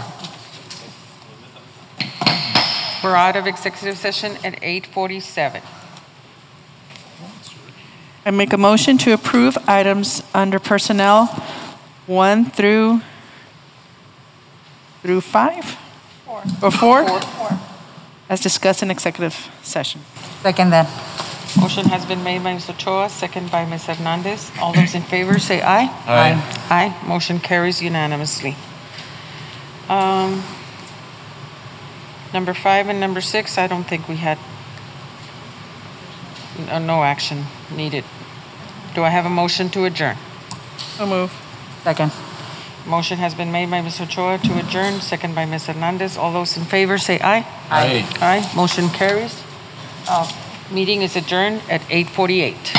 We're out of executive session at 8:47. I make a motion to approve items under personnel 1 through 5? 4. As discussed in executive session. Second that. Motion has been made by Ms. Ochoa, second by Ms. Hernandez. All those in favor say aye. Aye. Aye. Motion carries unanimously. Number 5 and number 6, I don't think we had no action needed. Do I have a motion to adjourn? So move. Second. Motion has been made by Ms. Ochoa to adjourn, second by Ms. Hernandez. All those in favor say aye. Aye. Aye. Motion carries. Meeting is adjourned at 8:48.